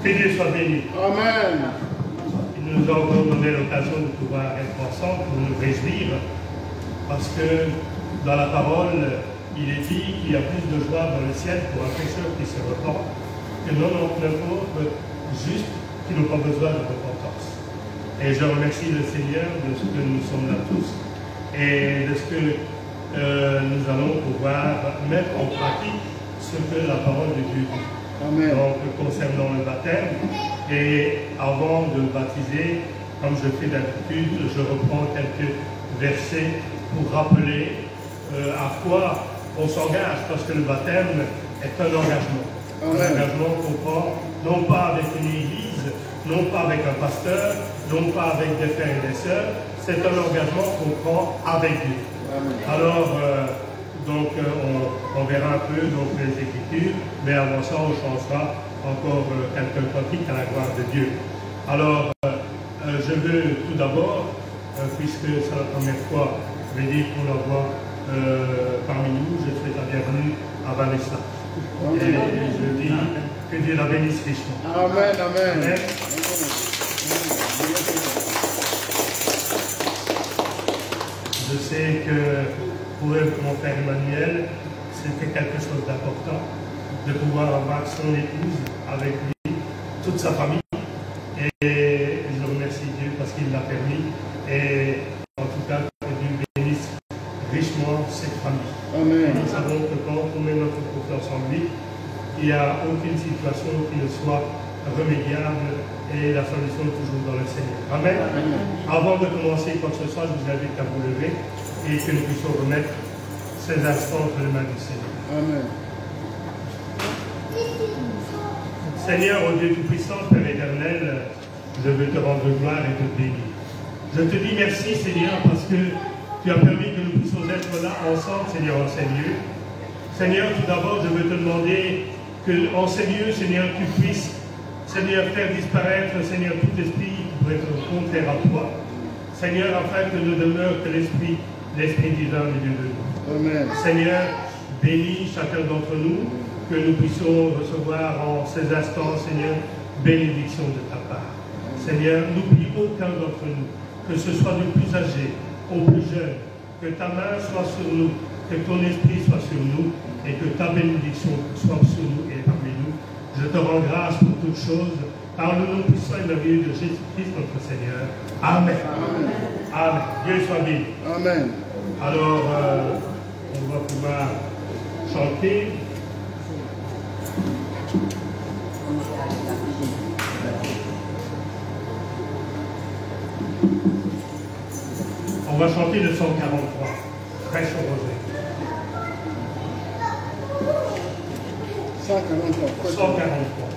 Que Dieu soit béni. Amen. Il nous a encore donné l'occasion de pouvoir être ensemble pour nous réjouir, parce que dans la parole, il est dit qu'il y a plus de joie dans le ciel pour un pécheur qui se repent que 99 autres justes qui n'ont pas besoin de repentance. Et je remercie le Seigneur de ce que nous sommes là tous et de ce que nous allons pouvoir mettre en pratique ce que la parole de Dieu dit. Amen. Donc, concernant le baptême, et avant de baptiser, comme je fais d'habitude, je reprends quelques versets pour rappeler à quoi on s'engage, parce que le baptême est un engagement. Amen. Un engagement qu'on prend, non pas avec une église, non pas avec un pasteur, non pas avec des frères et des sœurs, c'est un engagement qu'on prend avec Dieu. Amen. Alors, on verra un peu donc, les Écritures, mais avant ça, on changera encore quelques cantiques à la gloire de Dieu. Alors, je veux tout d'abord, puisque c'est la première fois, je vais dire qu'on la voit parmi nous, je souhaite la bienvenue à Vanessa. Et je dis que Dieu la bénisse richement. Amen, amen. Amen. Je sais que pour mon frère Emmanuel, c'était quelque chose d'important de pouvoir avoir son épouse avec lui, toute sa famille. Et je remercie Dieu parce qu'il l'a permis. Et en tout cas, que Dieu bénisse richement cette famille. Amen. Et nous savons que quand on met notre confiance en lui, il n'y a aucune situation qui ne soit remédiable et la solution est toujours dans le Seigneur. Amen. Amen. Avant de commencer quoi que ce soit, je vous invite à vous lever et que nous puissions remettre ces instants entre les mains du Seigneur. Amen. Seigneur, ô Dieu Tout-Puissant, Père éternel, je veux te rendre gloire et te bénir. Je te dis merci, Seigneur, parce que tu as permis que nous puissions être là ensemble, Seigneur, en ces lieux. Seigneur, tout d'abord, je veux te demander que en ces lieux, Seigneur, tu puisses, Seigneur, faire disparaître, Seigneur, tout esprit qui pourrait être contraire à toi. Seigneur, afin que ne demeure que l'esprit divin au milieu de nous. Amen. Seigneur, bénis chacun d'entre nous, que nous puissions recevoir en ces instants, Seigneur, bénédiction de ta part. Seigneur, n'oublie aucun d'entre nous, que ce soit du plus âgé au plus jeune, que ta main soit sur nous, que ton esprit soit sur nous, et que ta bénédiction soit sur nous et parmi nous. Je te rends grâce pour toutes choses, par le nom puissant et merveilleux de Jésus-Christ, notre Seigneur. Amen. Amen. Amen. Dieu soit béni. Amen. Alors, on va pouvoir chanter. On va chanter le 143, Prêche au rosaire. 143. 143.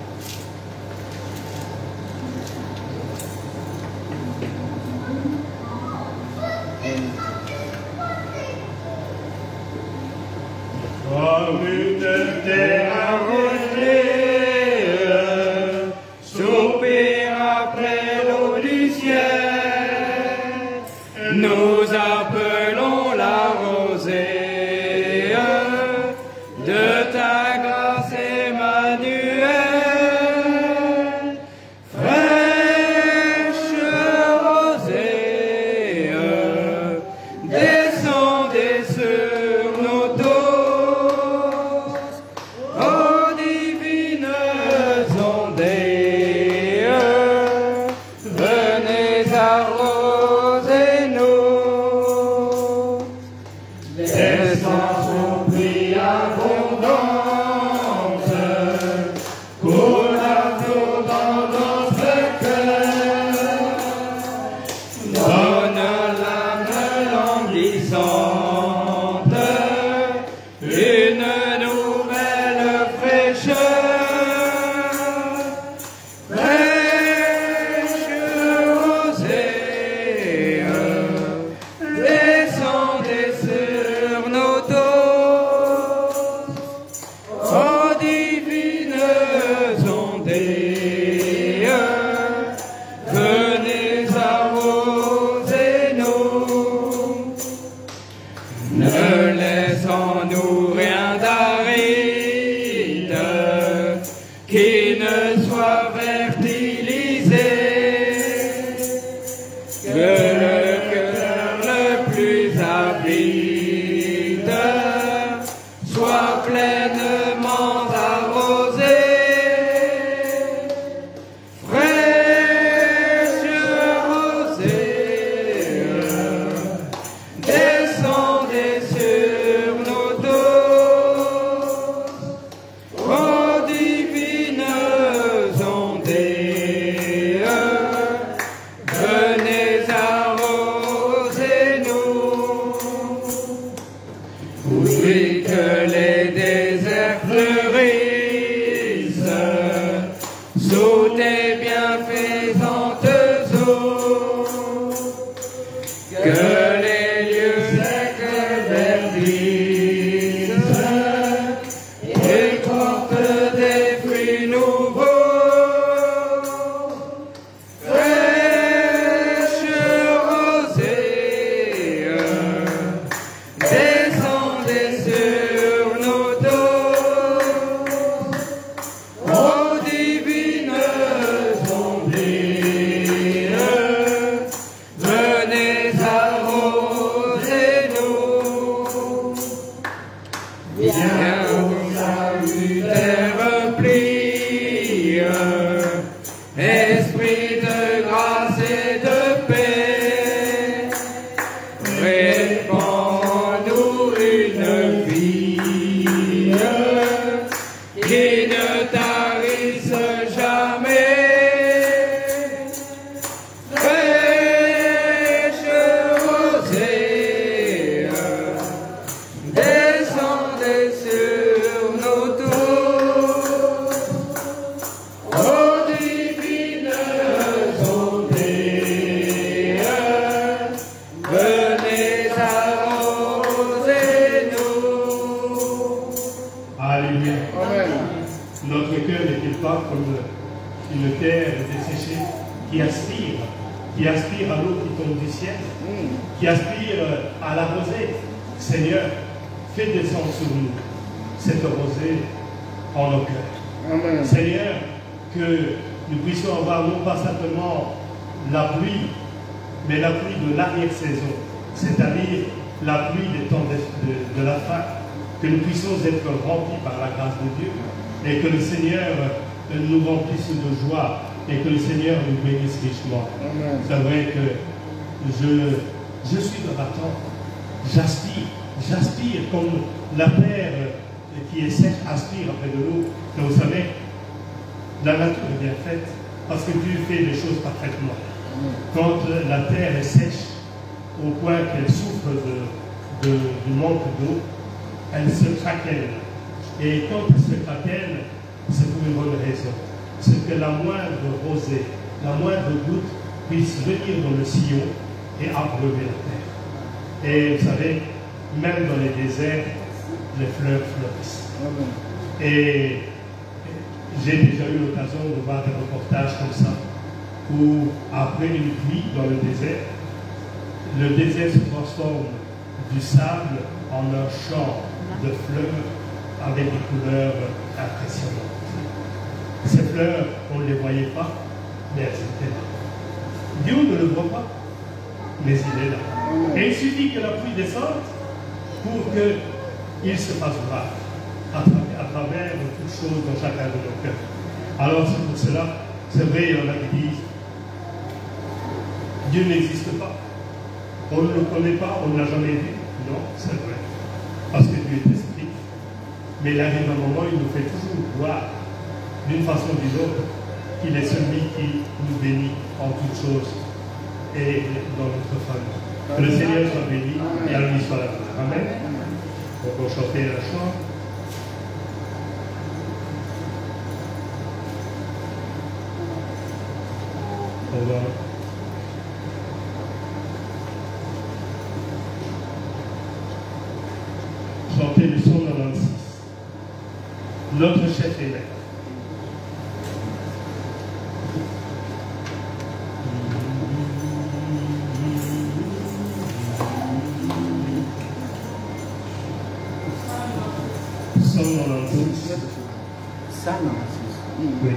Comme une terre arrosée, soupir après l'eau du ciel, nous appelons la rosée de ta grâce Emmanuel. Fraîche rosée des grandissante, une nouvelle fraîcheur, fraîche rosée, descendez sur nos dos, ô divines ondées, venez arroser-nous, ne laissons-nous rien d'aride qui ne soit fertilisé, que le cœur le plus avide soit pleinement arrosé. Fraîche rosée, descendez sur nos dos, ô divines ondées, venez arroser-nous. Oui, que les déserts fleurissent sous tes bienfaisantes eaux, que les lieux secs verdissent et portent des fruits nouveaux. Fraîche rosée, descendez sur nos dos, ô divines ondées, venez arroser-nous. Viens au salut des replis, esprit de grâce et de paix, répands-nous une vie qui ne tarisse jamais. Fraîche rosée, descendez sur nos dos, ô divines ondées, venez arroser-nous. Alléluia. Amen. Notre cœur n'est-il pas comme une terre desséchée qui aspire à l'eau qui tombe du ciel, qui aspire à la rosée? Seigneur, fais descendre sur nous cette rosée en nos cœurs. Amen. Seigneur, que nous puissions avoir non pas simplement la pluie, mais la pluie de l'arrière-saison, c'est-à-dire la pluie des temps de la fin, que nous puissions être remplis par la grâce de Dieu, et que le Seigneur nous remplisse de joie, et que le Seigneur nous bénisse richement. Amen. C'est vrai que je suis dans l'attente, j'aspire comme la terre qui est sèche aspire après de l'eau. Mais vous savez, la nature est bien faite parce que Dieu fait les choses parfaitement. Quand la terre est sèche au point qu'elle souffre du manque d'eau, elle se craquelle. Et quand elle se craquelle, c'est pour une bonne raison. C'est que la moindre rosée, la moindre goutte puisse venir dans le sillon et abreuver la terre. Et vous savez, même dans les déserts, les fleurs fleurissent. Et j'ai déjà eu l'occasion de voir des reportages comme ça, où après une pluie dans le désert se transforme du sable en un champ de fleurs avec des couleurs impressionnantes. Ces fleurs, on ne les voyait pas, mais elles étaient là. Dieu ne le voit pas, mais il est là. Et il suffit que la pluie descende pour qu'il se fasse voir à travers toutes choses dans chacun de nos cœurs. Alors c'est pour cela, c'est vrai, il y en a qui disent Dieu n'existe pas. On ne le connaît pas, on ne l'a jamais vu. Non, c'est vrai. Parce que Dieu est esprit. Mais il arrive un moment, il nous fait toujours voir, d'une façon ou d'une autre, qu'il est celui qui nous bénit en toutes choses et dans notre famille. Que le Seigneur soit béni et Amen. On va chanter la chant. On va chanter le son 96. Notre chef est maître. Ça, non, oui.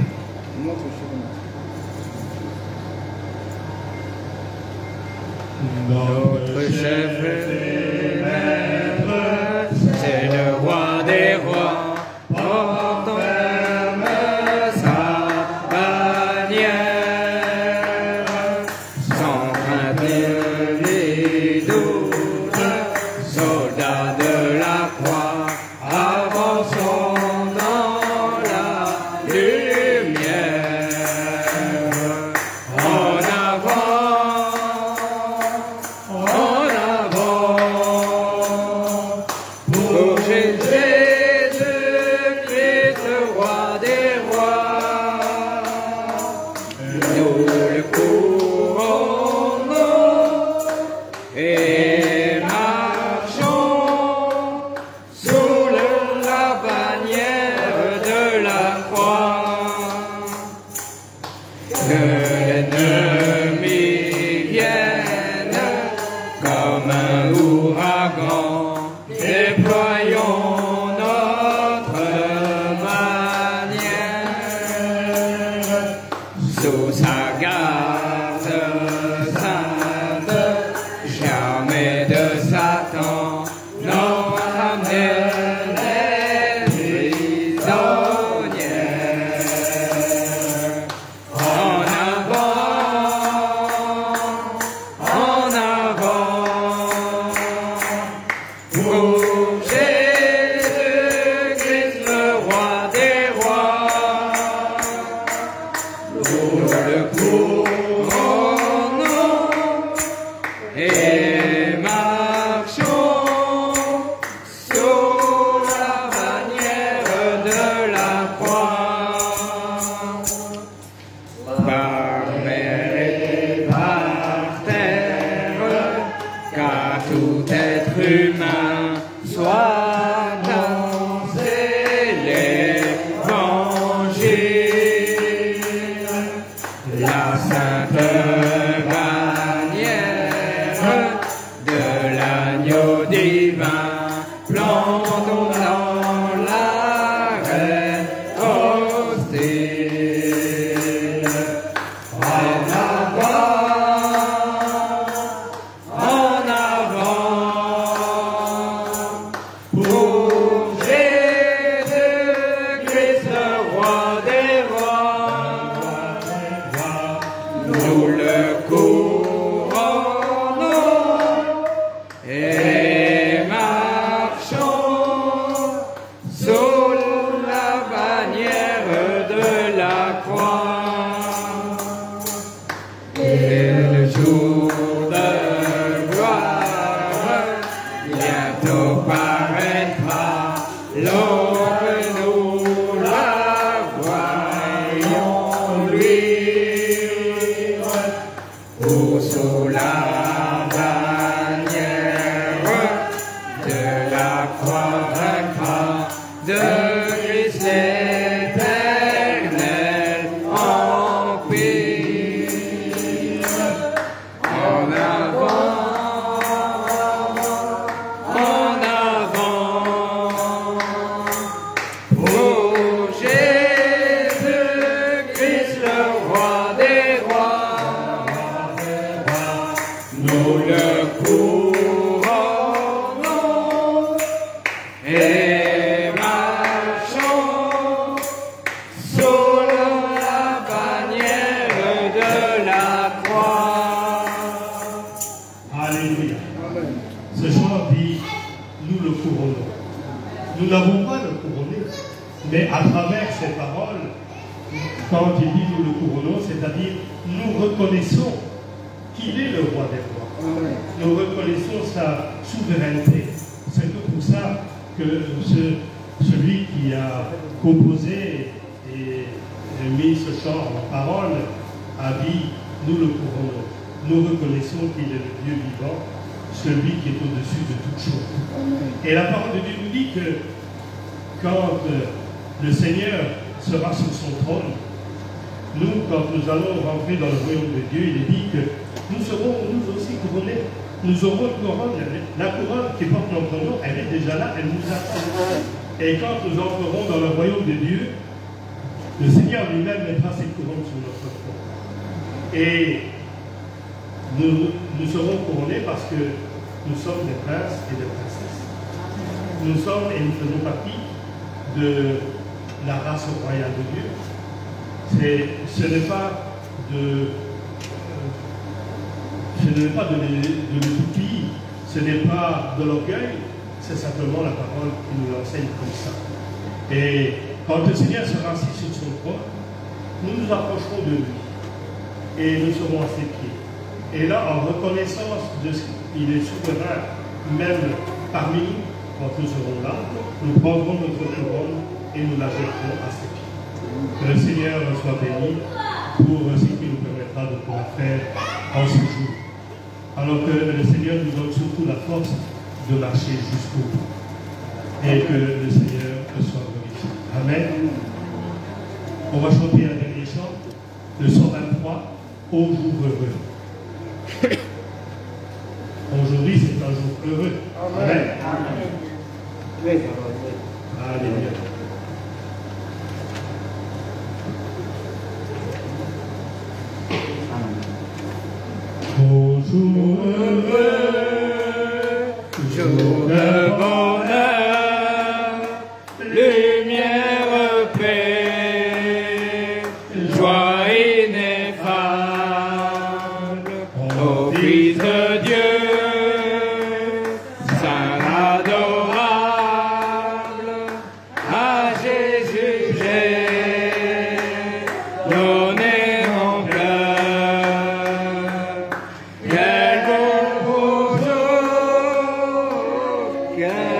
Notre chef est maître, c'est le roi des rois, porte même sa bannière, sans crainte les doutes, soldats de la croix, avançons dans la lumière, en avant, pour Jésus-Christ, le roi des rois, nous le couronnons et marchons sous la bannière de la croix. Que l'ennemi vienne comme un ouragan, déployons notre bannière sous sa garde sainte, jamais de Satan n'en ramène les prisonnières. En avant, pour Jésus-Christ, le roi des rois, nous le couronnons et marchons sous la bannière de la croix. Par mer et par terre, car tout être humain soit annoncé l'évangile, la sainte bannière de l'agneau divin, plantons dans l'arène hostile. En avant, pour Jésus-Christ, le roi des rois, nous le couronnons et marchons sous la bannière de la croix. Et le jour de gloire bientôt paraîtra, l'ombre nous la voyons luire, ou sous la bannière de la croix vaincra de Christ l'éternel empire. En avant, pour Jésus-Christ, le roi des rois, nous le couronnons et marchons sous la bannière de la croix. Alléluia. Ce chant dit, nous le couronnons. Nous n'avons pas le couronné, mais à travers ces paroles, quand il dit nous le couronnons, c'est-à-dire nous reconnaissons qu'il est le roi des rois. Nous reconnaissons sa souveraineté. C'est pour ça que celui qui a composé et mis ce chant en parole a dit, nous le couronnons. Nous reconnaissons qu'il est le Dieu vivant, celui qui est au-dessus de toutes choses. Et la parole de Dieu nous dit que quand le Seigneur sera sur son trône, nous, quand nous allons rentrer dans le royaume de Dieu, il est dit que nous serons nous aussi couronnés. Nous aurons une couronne. La couronne qui porte notre nom, elle est déjà là, elle nous attend. Et quand nous entrerons dans le royaume de Dieu, le Seigneur lui-même mettra cette couronne sur notre front. Et nous serons couronnés parce que nous sommes des princes et des princesses. Nous sommes et nous faisons partie de la race royale de Dieu. Ce n'est pas de l'utopie, ce n'est pas de l'orgueil, c'est simplement la parole qui nous l'enseigne comme ça. Et quand le Seigneur sera assis sur son trône, nous nous approcherons de lui et nous serons à ses pieds. Et là, en reconnaissance de ce qu'il est souverain, même parmi nous, quand nous serons là, nous prendrons notre couronne et nous la jetterons à ses pieds. Que le Seigneur soit béni pour ce qui nous permettra de pouvoir faire en ce jour. Alors que le Seigneur nous donne surtout la force de marcher jusqu'au bout. Et que le Seigneur soit glorifié. Amen. On va chanter un dernier chant, le 123, Ô jour heureux. Aujourd'hui, c'est un jour heureux. Amen. Amen. Alléluia. Ô jour heureux, jour de bonheur, lumière, paix, joie ineffable, ô Fils de Dieu, Saint adorable, à Jésus j'ai donné mon cœur. Quel beau jour, quel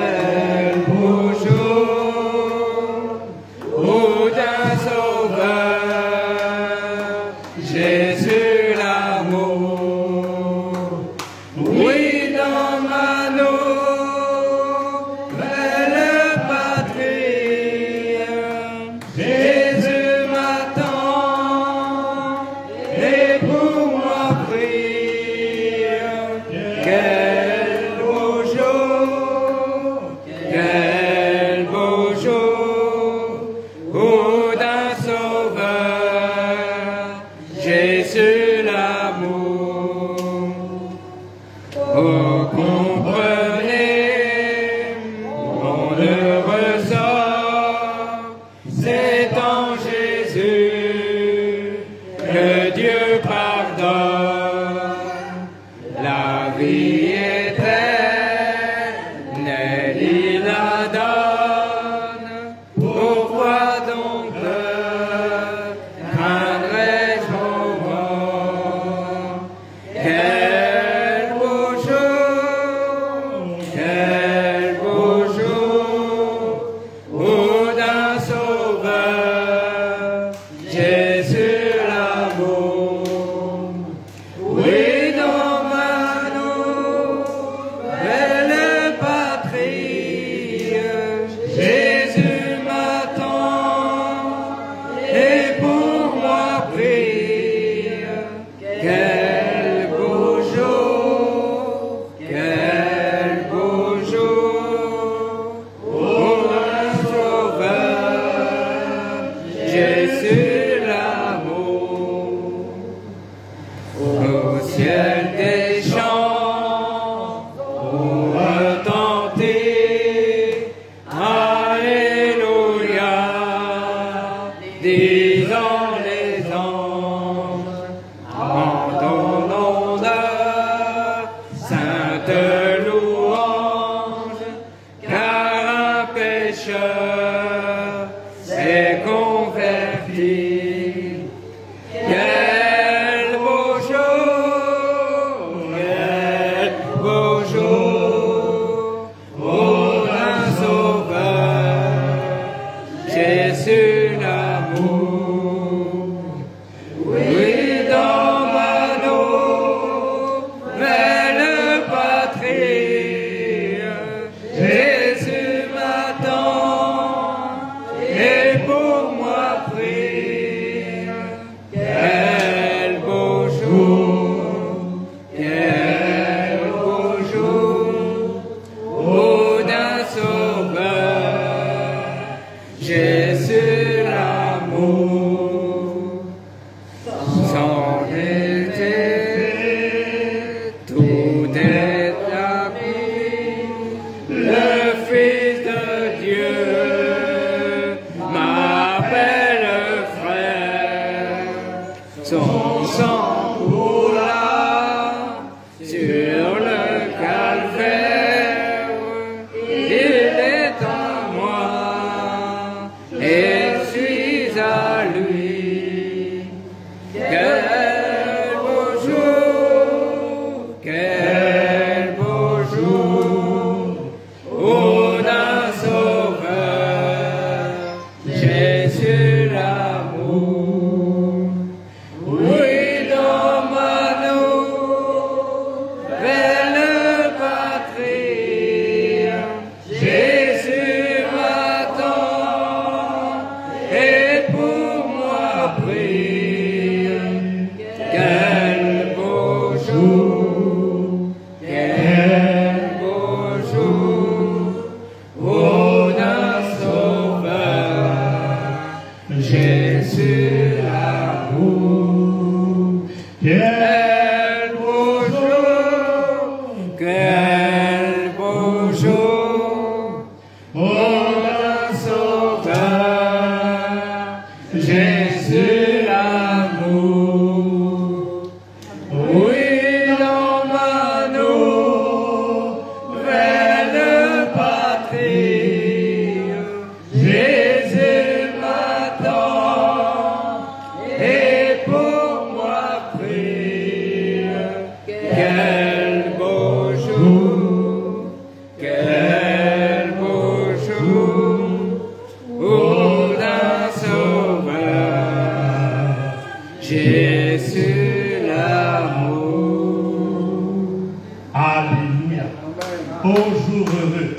Ô jour heureux.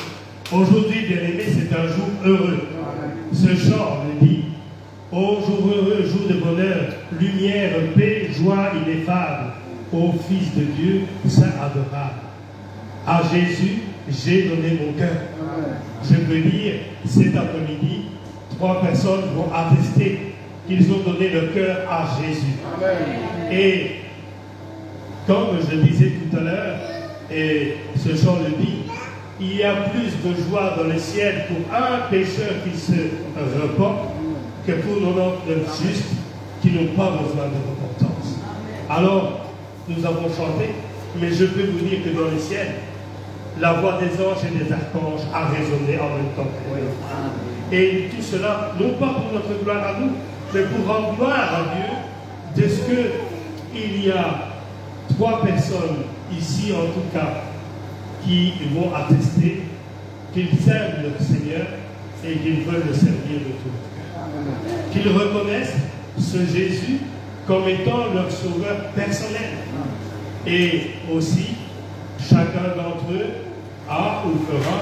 Aujourd'hui, bien-aimé, c'est un jour heureux. Ce chant le dit. Ô jour heureux, jour de bonheur, lumière, paix, joie ineffable. Ô Fils de Dieu, Saint adorable. À Jésus, j'ai donné mon cœur. Je peux dire, cet après-midi, 3 personnes vont attester qu'ils ont donné leur cœur à Jésus. Et comme je disais tout à l'heure, et ce chant le dit, il y a plus de joie dans le ciel pour un pécheur qui se repent que pour 99 justes qui n'ont pas besoin de repentance. Alors, nous avons chanté, mais je peux vous dire que dans le ciel, la voix des anges et des archanges a résonné en même temps que nous. Et tout cela, non pas pour notre gloire à nous, mais pour rendre gloire à Dieu de ce qu'il y a 3 personnes ici, en tout cas, qui vont attester qu'ils aiment le Seigneur et qu'ils veulent le servir de tout leur cœur. Qu'ils reconnaissent ce Jésus comme étant leur sauveur personnel. Et aussi, chacun d'entre eux a ou fera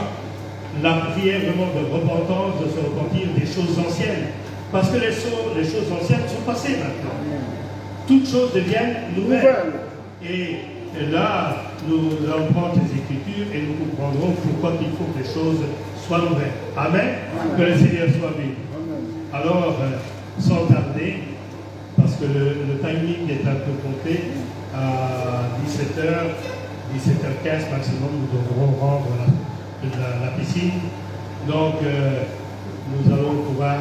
la prière vraiment de repentance, de se repentir des choses anciennes. Parce que les choses anciennes sont passées maintenant. Toutes choses deviennent nouvelles. Et là, nous allons prendre les Écritures et nous comprendrons pourquoi il faut que les choses soient nouvelles. Amen. Que le Seigneur soit béni. Alors, sans tarder, parce que le timing est un peu compté, à 17h, 17h15 maximum, nous devrons rendre la piscine. Donc, nous allons pouvoir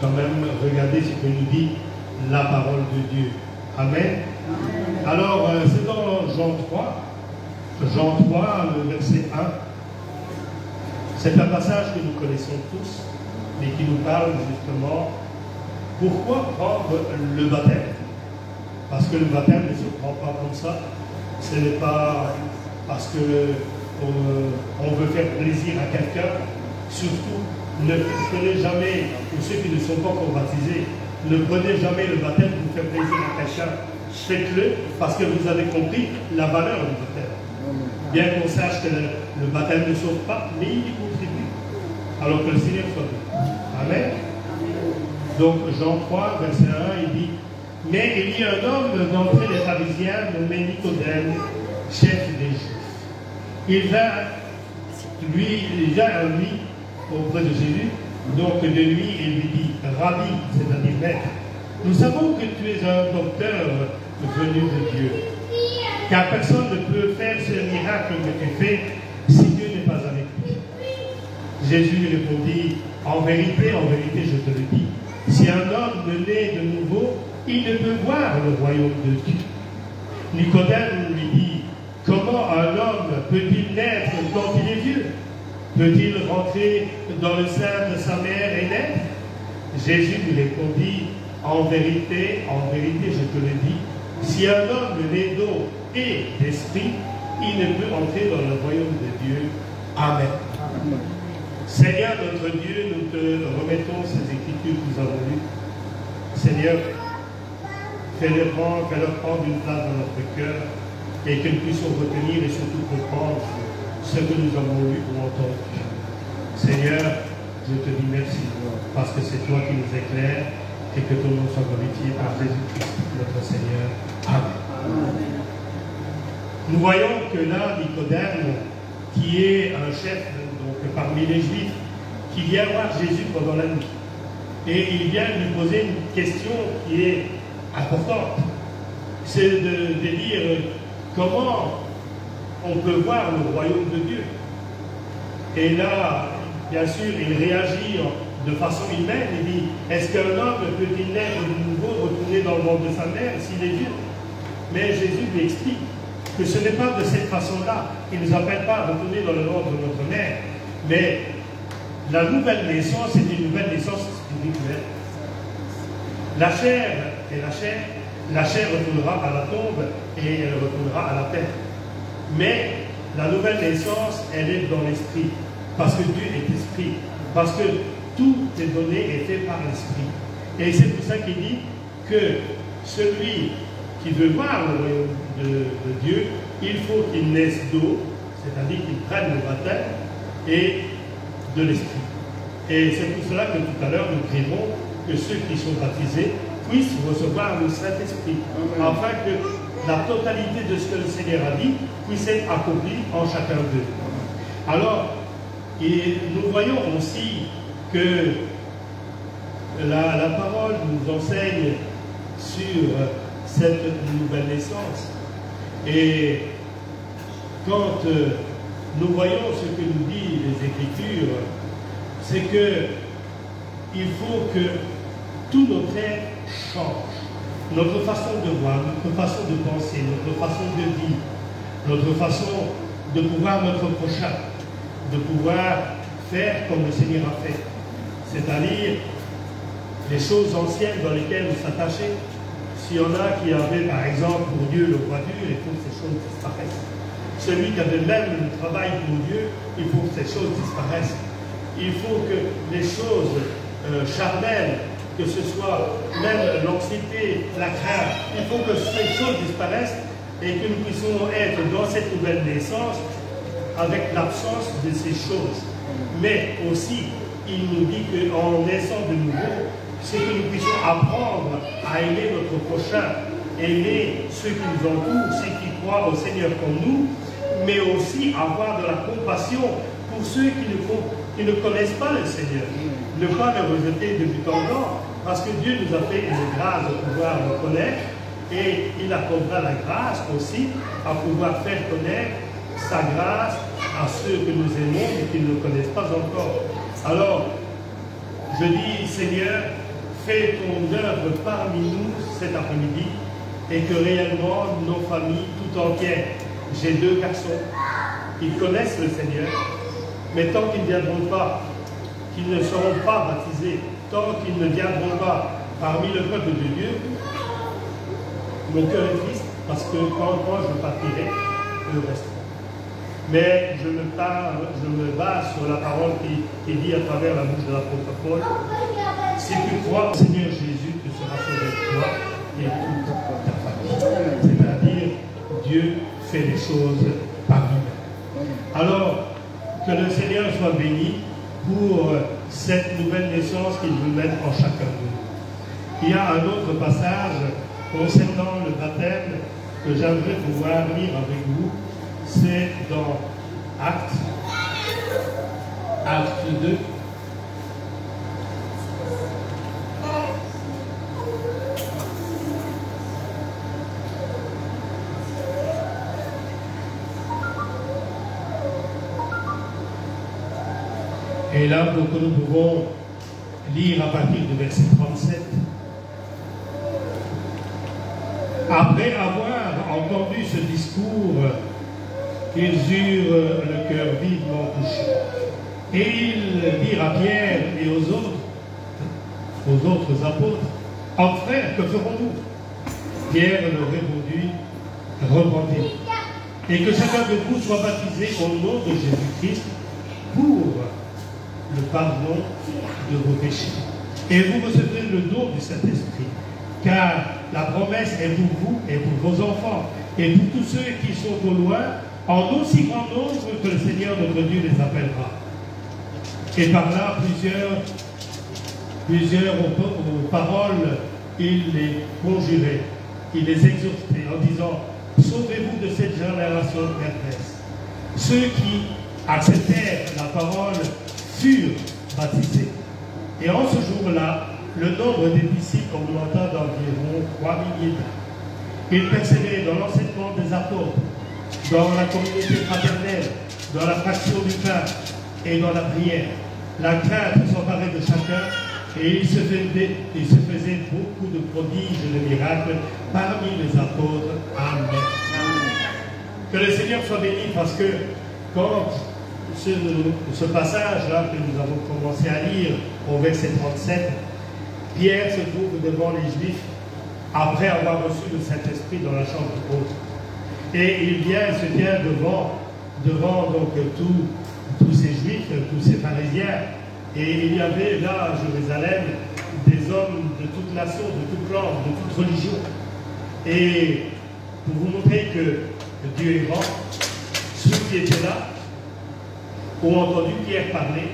quand même regarder ce que nous dit la parole de Dieu. Amen. Alors, c'est dans Jean 3. Jean 3, le verset 1. C'est un passage que nous connaissons tous, mais qui nous parle justement pourquoi prendre le baptême. Parce que le baptême ne se prend pas comme ça. Ce n'est pas parce qu'on veut faire plaisir à quelqu'un. Surtout, ne prenez jamais, pour ceux qui ne sont pas encore baptisés, ne prenez jamais le baptême pour faire plaisir à quelqu'un. Faites-le parce que vous avez compris la valeur du baptême. Bien qu'on sache que le baptême ne sauve pas, mais il y contribue. Alors que le Seigneur soit béni. Amen. Donc Jean 3, verset 1, il dit: mais il y a un homme d'entre les pharisiens nommé Nicodème, chef des Juifs. Il vient à lui auprès de Jésus, donc de lui, et lui dit: Rabbi, c'est-à-dire maître, nous savons que tu es un docteur venu de Dieu, car personne ne peut faire ce miracle que tu fais si Dieu n'est pas avec lui. Jésus lui répondit: en vérité, je te le dis, si un homme ne naît de nouveau, il ne peut voir le royaume de Dieu. Nicodème lui dit: comment un homme peut-il naître quand il est vieux? Peut-il rentrer dans le sein de sa mère et naître? Jésus lui répondit: en vérité, je te le dis, si un homme naît d'eau et d'esprit, il ne peut entrer dans le royaume de Dieu. Amen. Amen. Seigneur notre Dieu, nous te remettons ces écritures que nous avons lues. Seigneur, fais-leur prendre une place dans notre cœur et que nous puissions retenir et surtout comprendre ce que nous avons lu ou entendu. Seigneur, je te dis merci parce que c'est toi qui nous éclaires et que ton nom soit glorifié par Jésus-Christ, notre Seigneur. Amen. Amen. Nous voyons que là, Nicodème, qui est un chef donc, parmi les Juifs, qui vient voir Jésus pendant la nuit. Et il vient lui poser une question qui est importante. C'est de dire comment on peut voir le royaume de Dieu. Et là, bien sûr, il réagit de façon humaine. Il dit: est-ce qu'un homme peut-il naître de nouveau, retourner dans le ventre de sa mère s'il est vieux? Mais Jésus lui explique que ce n'est pas de cette façon-là. Il ne nous appelle pas à retourner dans le ventre de notre mère. Mais la nouvelle naissance est une nouvelle naissance spirituelle. La chair est la chair. La chair retournera à la tombe et elle retournera à la terre. Mais la nouvelle naissance, elle est dans l'esprit. Parce que Dieu est esprit. Parce que tout est donné et fait par l'esprit. Et c'est pour ça qu'il dit que celui qui veut voir le royaume de Dieu, il faut qu'il naisse d'eau, c'est-à-dire qu'ils prennent le baptême et de l'Esprit. Et c'est pour cela que tout à l'heure nous prierons que ceux qui sont baptisés puissent recevoir le Saint-Esprit, afin que la totalité de ce que le Seigneur a dit puisse être accomplie en chacun d'eux. Alors, nous voyons aussi que la parole nous enseigne sur cette nouvelle naissance. Et quand nous voyons ce que nous disent les Écritures, c'est que il faut que tout notre être change. Notre façon de voir, notre façon de penser, notre façon de vivre, notre façon de pouvoir notre prochain, de pouvoir faire comme le Seigneur a fait. C'est-à-dire les choses anciennes dans lesquelles vous s'attachez. S'il y en a qui avaient par exemple pour Dieu le voiture, il faut que ces choses disparaissent. Celui qui avait même le travail pour Dieu, il faut que ces choses disparaissent. Il faut que les choses charnelles, que ce soit même l'anxiété, la crainte, il faut que ces choses disparaissent et que nous puissions être dans cette nouvelle naissance avec l'absence de ces choses. Mais aussi, il nous dit qu'en naissant de nouveau, c'est que nous puissions apprendre à aimer notre prochain, aimer ceux qui nous entourent, ceux qui croient au Seigneur comme nous, mais aussi avoir de la compassion pour ceux qui ne connaissent pas le Seigneur. Ne pas le rejeter de but en blanc, parce que Dieu nous a fait une grâce de pouvoir le connaître, et il accordera la grâce aussi à pouvoir faire connaître sa grâce à ceux que nous aimons et qui ne le connaissent pas encore. Alors, je dis, Seigneur, fais ton œuvre parmi nous cet après-midi, et que réellement nos familles tout entières, j'ai 2 garçons, ils connaissent le Seigneur, mais tant qu'ils ne viendront pas, qu'ils ne seront pas baptisés, tant qu'ils ne viendront pas parmi le peuple de Dieu, mon cœur est triste, parce que quand moi je partirai, eux resteront. Mais je me base sur la parole qui est dite à travers la bouche de l'apôtre Paul. Si tu crois au Seigneur Jésus, tu seras sauvé toi et toute ta famille. C'est-à-dire, Dieu fait les choses par lui-même. Alors, que le Seigneur soit béni pour cette nouvelle naissance qu'il veut mettre en chacun de nous. Il y a un autre passage concernant le baptême que j'aimerais pouvoir lire avec vous. C'est dans Actes 2. Et là, nous pouvons lire à partir du verset 37. Après avoir entendu ce discours, ils eurent le cœur vivement touché. Et ils dirent à Pierre et aux autres apôtres, « En frères, que ferons-nous » Pierre leur répondit, « Repentez, et que chacun de vous soit baptisé au nom de Jésus-Christ pour le pardon de vos péchés. Et vous recevrez le don du Saint-Esprit, car la promesse est pour vous et pour vos enfants, et pour tous ceux qui sont au loin, en aussi grand nombre que le Seigneur notre Dieu les appellera. » Et par là, plusieurs aux paroles, il les conjurait, il les exhortait en disant, « Sauvez-vous de cette génération perverse. » Ceux qui acceptèrent la parole furent baptisés. Et en ce jour-là, le nombre des disciples augmenta d'environ 3 milliers d'âmes. Ils persévéraient dans l'enseignement des apôtres, dans la communauté fraternelle, dans la fraction du pain et dans la prière. La crainte s'emparait de chacun et il se faisait beaucoup de prodiges et de miracles parmi les apôtres. Amen. Que le Seigneur soit béni, parce que quand ce passage-là que nous avons commencé à lire au verset 37, Pierre se trouve devant les Juifs après avoir reçu le Saint-Esprit dans la chambre haute. Et il se tient devant donc tous ces Juifs, tous ces pharisiens. Et il y avait là à Jérusalem des hommes de toute nation, de toute langue, de toute religion. Et pour vous montrer que Dieu est grand, ceux qui qui étaient là ont entendu Pierre parler,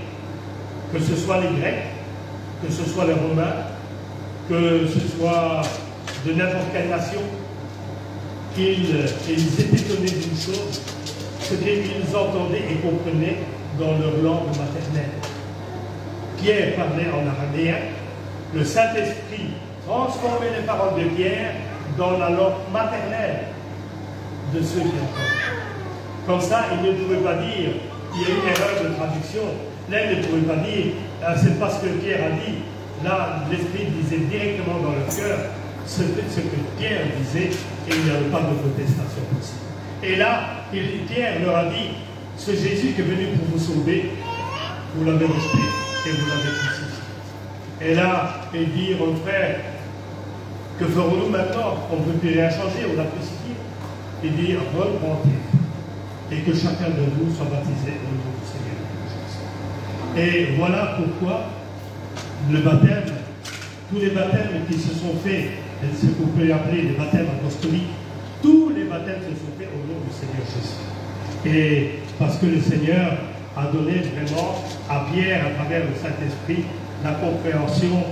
que ce soit les Grecs, que ce soit les Romains, que ce soit de n'importe quelle nation, ils étaient étonnés d'une chose, ce qu'ils entendaient et comprenaient dans leur langue maternelle. Pierre parlait en araméen, le Saint-Esprit transformait les paroles de Pierre dans la langue maternelle de ceux qui entendent. Comme ça, il ne pouvait pas dire, il y a eu une erreur de traduction, là, il ne pouvait pas dire, c'est parce que Pierre a dit, là, l'Esprit disait directement dans le cœur ce que Pierre disait, et il n'y avait pas de protestation possible. Et là, Pierre leur a dit, ce Jésus qui est venu pour vous sauver, vous l'avez rejeté et vous l'avez crucifié. Et là, il dit, mon frère, que ferons-nous maintenant? On ne peut plus rien changer, on l'a crucifié. Il dit, repentez, et que chacun de vous soit baptisé au nom du Seigneur Jésus. Et voilà pourquoi le baptême, tous les baptêmes qui se sont faits, ce qu'on peut appeler les baptêmes apostoliques, tous les baptêmes se sont faits au nom du Seigneur Jésus. Et parce que le Seigneur a donné vraiment à Pierre, à travers le Saint-Esprit, la compréhension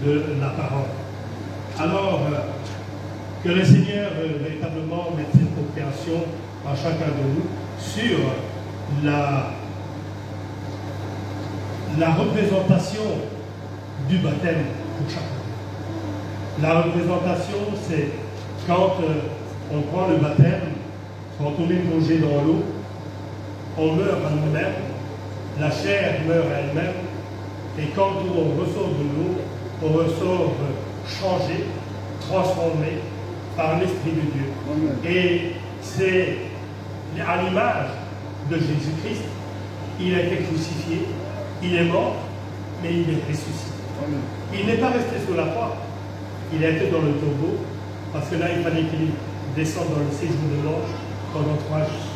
de la parole. Alors, que le Seigneur véritablement mette cette compréhension à chacun de nous sur la représentation du baptême pour chacun. La représentation, c'est quand on prend le baptême, quand on est plongé dans l'eau, on meurt à nous-mêmes, la chair meurt à elle-même, et quand on ressort de l'eau, on ressort changé, transformé par l'Esprit de Dieu. Amen. Et c'est à l'image de Jésus-Christ. Il a été crucifié, il est mort, mais il est ressuscité. Amen. Il n'est pas resté sur la croix, il a été dans le tombeau, parce que là, il fallait qu'il descende dans le séjour de l'ange pendant 3 jours.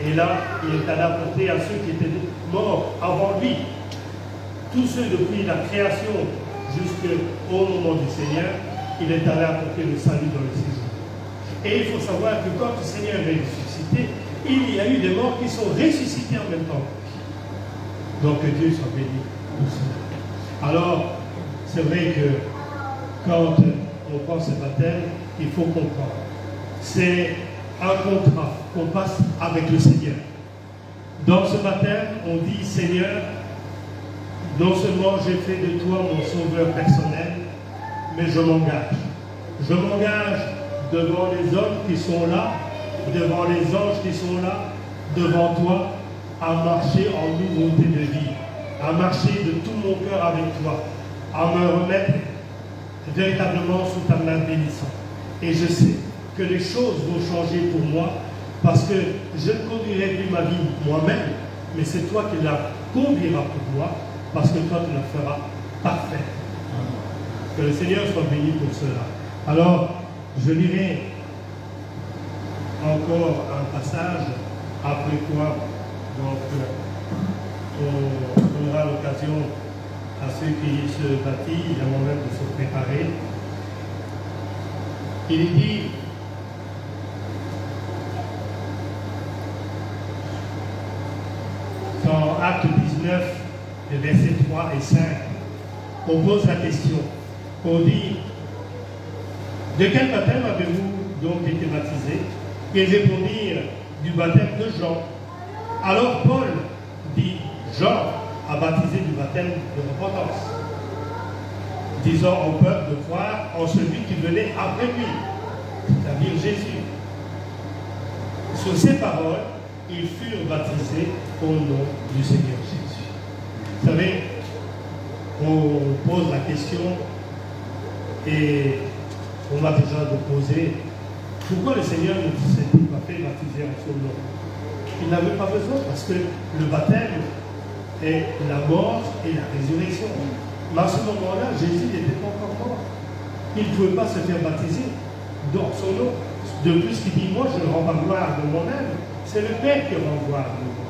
Et là, il est allé apporter à ceux qui étaient morts avant lui, tous ceux depuis la création jusqu'au moment du Seigneur, il est allé apporter le salut dans le séjour. Et il faut savoir que quand le Seigneur est ressuscité, il y a eu des morts qui sont ressuscités en même temps. Donc que Dieu soit béni pour cela. Alors, c'est vrai que quand on prend ce baptême, il faut comprendre. C'est un contrat qu'on passe avec le Seigneur. Dans ce baptême, on dit, Seigneur, non seulement j'ai fait de toi mon sauveur personnel, mais je m'engage. Je m'engage devant les hommes qui sont là, devant les anges qui sont là, devant toi, à marcher en nouveauté de vie, à marcher de tout mon cœur avec toi, à me remettre véritablement sous ta main bénissante. Et je sais que les choses vont changer pour moi, parce que je ne conduirai plus ma vie moi-même, mais c'est toi qui la conduiras pour moi, parce que toi tu la feras parfaite. Que le Seigneur soit béni pour cela. Alors, je lirai encore un passage, après quoi, donc, on aura l'occasion à ceux qui se baptisent, à moi-même de se préparer. Il dit, dans Acte 19, les versets 3 et 5, on pose la question. On dit, de quel baptême avez-vous donc été baptisés? Ils répondirent, du baptême de Jean. Alors Paul dit, Jean a baptisé du baptême de repentance, disant au peuple de croire en celui qui venait après lui, c'est-à-dire Jésus. Sur ces paroles, ils furent baptisés au nom du Seigneur Jésus. Vous savez, on pose la question et on m'a déjà posé, pourquoi le Seigneur ne s'est-il pas fait baptiser en son nom? Il n'avait pas besoin, parce que le baptême est la mort et la résurrection. Mais à ce moment-là, Jésus n'était pas encore mort. Il ne pouvait pas se faire baptiser dans son nom. De plus, il dit, moi je ne rends pas gloire de moi-même, c'est le Père qui rend gloire de moi.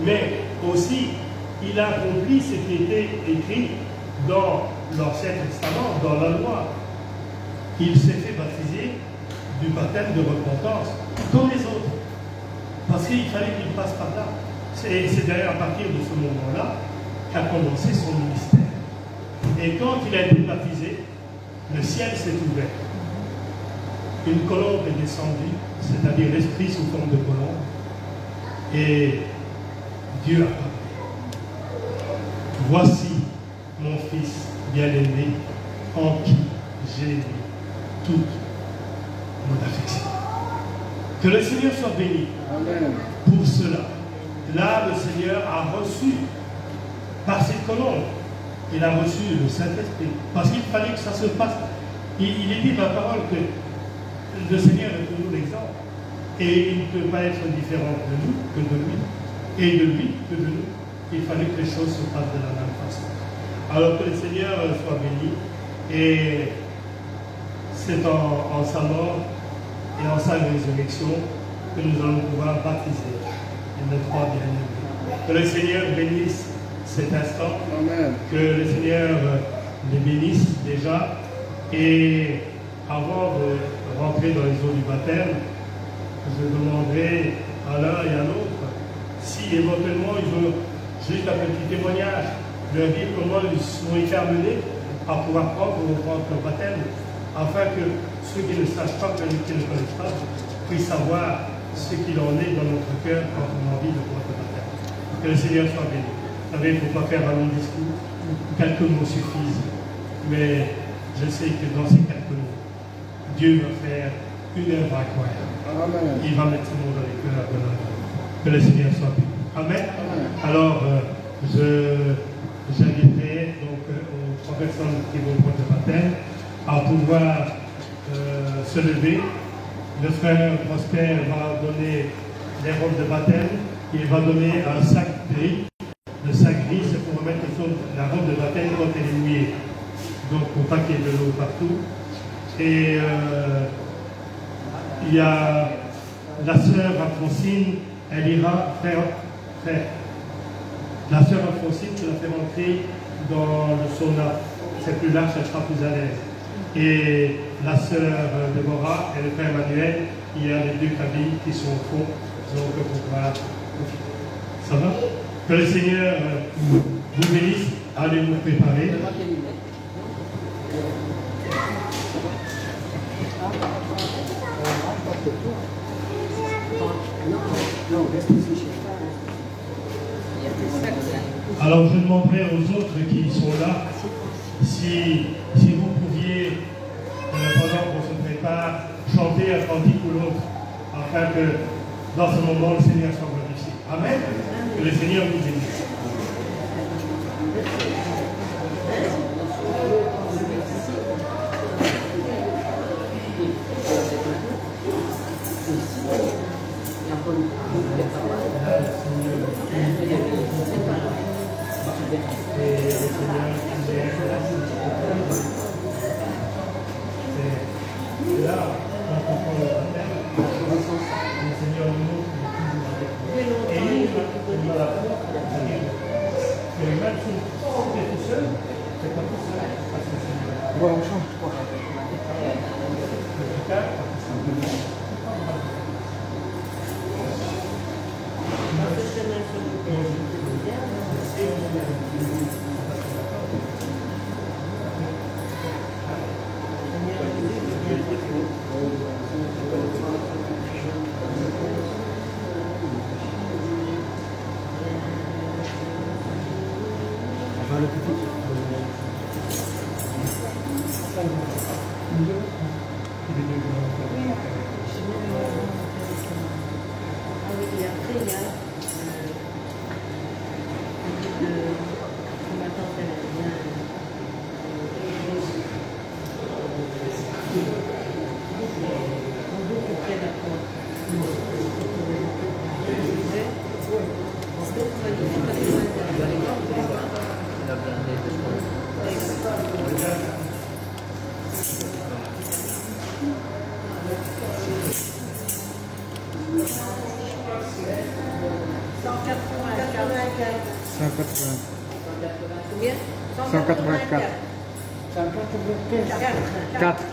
Mais aussi, il a accompli ce qui était écrit dans l'Ancien Testament, dans la loi. Il s'est fait baptiser du baptême de repentance, comme les autres. Parce qu'il fallait qu'il passe par là. C'est d'ailleurs à partir de ce moment-là qu'a commencé son ministère. Et quand il a été baptisé, le ciel s'est ouvert. Une colombe est descendue, c'est-à-dire l'esprit sous forme de colombe, et Dieu a parlé. Voici mon fils bien-aimé, en qui j'ai mis toute mon affection. Que le Seigneur soit béni. Amen. Pour cela. Là, le Seigneur a reçu, par cette colombe, il a reçu le Saint-Esprit. Parce qu'il fallait que ça se passe. Il est dit dans la parole que le Seigneur est pour nous l'exemple. Et il ne peut pas être différent de nous que de lui. Et de lui que de nous. Il fallait que les choses se passent de la même façon. Alors que le Seigneur soit béni. Et c'est en sa mort et en sa résurrection que nous allons pouvoir baptiser les trois bien-aimés. Que le Seigneur bénisse cet instant. Amen. Que le Seigneur les bénisse déjà. Et avant de rentrer dans les eaux du baptême, je demanderai à l'un et à l'autre si éventuellement ils veulent juste un petit témoignage, leur dire comment ils ont été amenés à pouvoir prendre leur baptême, afin que ceux qui ne sachent pas, qui ne connaissent pas, puissent savoir ce qu'il en est dans notre cœur quand on a envie de prendre le baptême. Que le Seigneur soit béni. Vous savez, il ne faut pas faire un long discours, quelques mots suffisent, mais je sais que dans ces quelques mots, Dieu va faire une œuvre incroyable. Amen. Il va mettre ce mot dans les cœurs de l'homme. Que le Seigneur soit béni. Amen. Amen. Alors, j'inviterai donc aux trois personnes qui vont prendre le baptême à pouvoir se lever. Le frère Prosper va donner les robes de baptême. Il va donner un sac gris. Le sac gris, c'est pour remettre la robe de baptême quand elle est mouillée. Donc, pour pas qu'il y ait de l'eau partout. Et il y a la sœur Alphonsine, elle ira faire. La sœur Alphonsine, tu la faire entrer dans le sauna. C'est plus large, elle sera plus à l'aise. Et la sœur Déborah et le frère Emmanuel, il y a les deux cabines qui sont au fond. Donc, pour pouvoir profiter. Ça va? Que le Seigneur vous bénisse. Allez vous préparer. Alors je demanderai aux autres qui sont là si vous pouviez, pendant qu'on se prépare, chanter un cantique ou l'autre, afin que dans ce moment le Seigneur soit glorifié. Amen. Que le Seigneur vous bénisse. Et là, quand on prend le baptême, le Seigneur nous montre qu'il est toujours avec nous. Et il va la foi, que même si tu es tout seul, c'est pas tout seul, parce que c'est Ouais, on change quoi. le guitare, parce que c'est Combien 184. 4.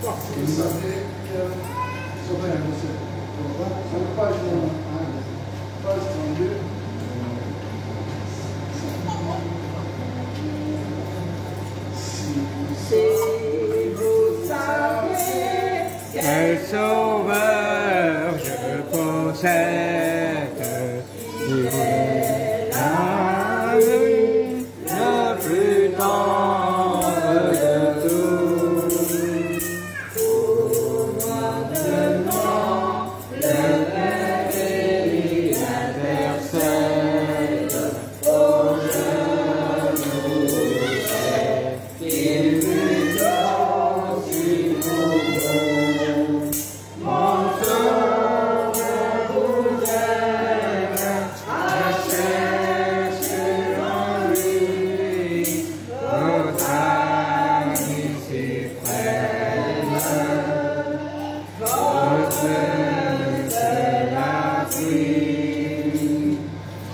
Vous savez que sauver un monsieur. Sur la page 32. Si vous savez quel sauveur je possède, il est l'ami le plus tendre de tous. Pour moi maintenant, le Père et intercède, oh je nous sais qu'il fut dans si beau. Mon sauveur vous aime, à chercher en lui votre ami suprême, votre seul appui.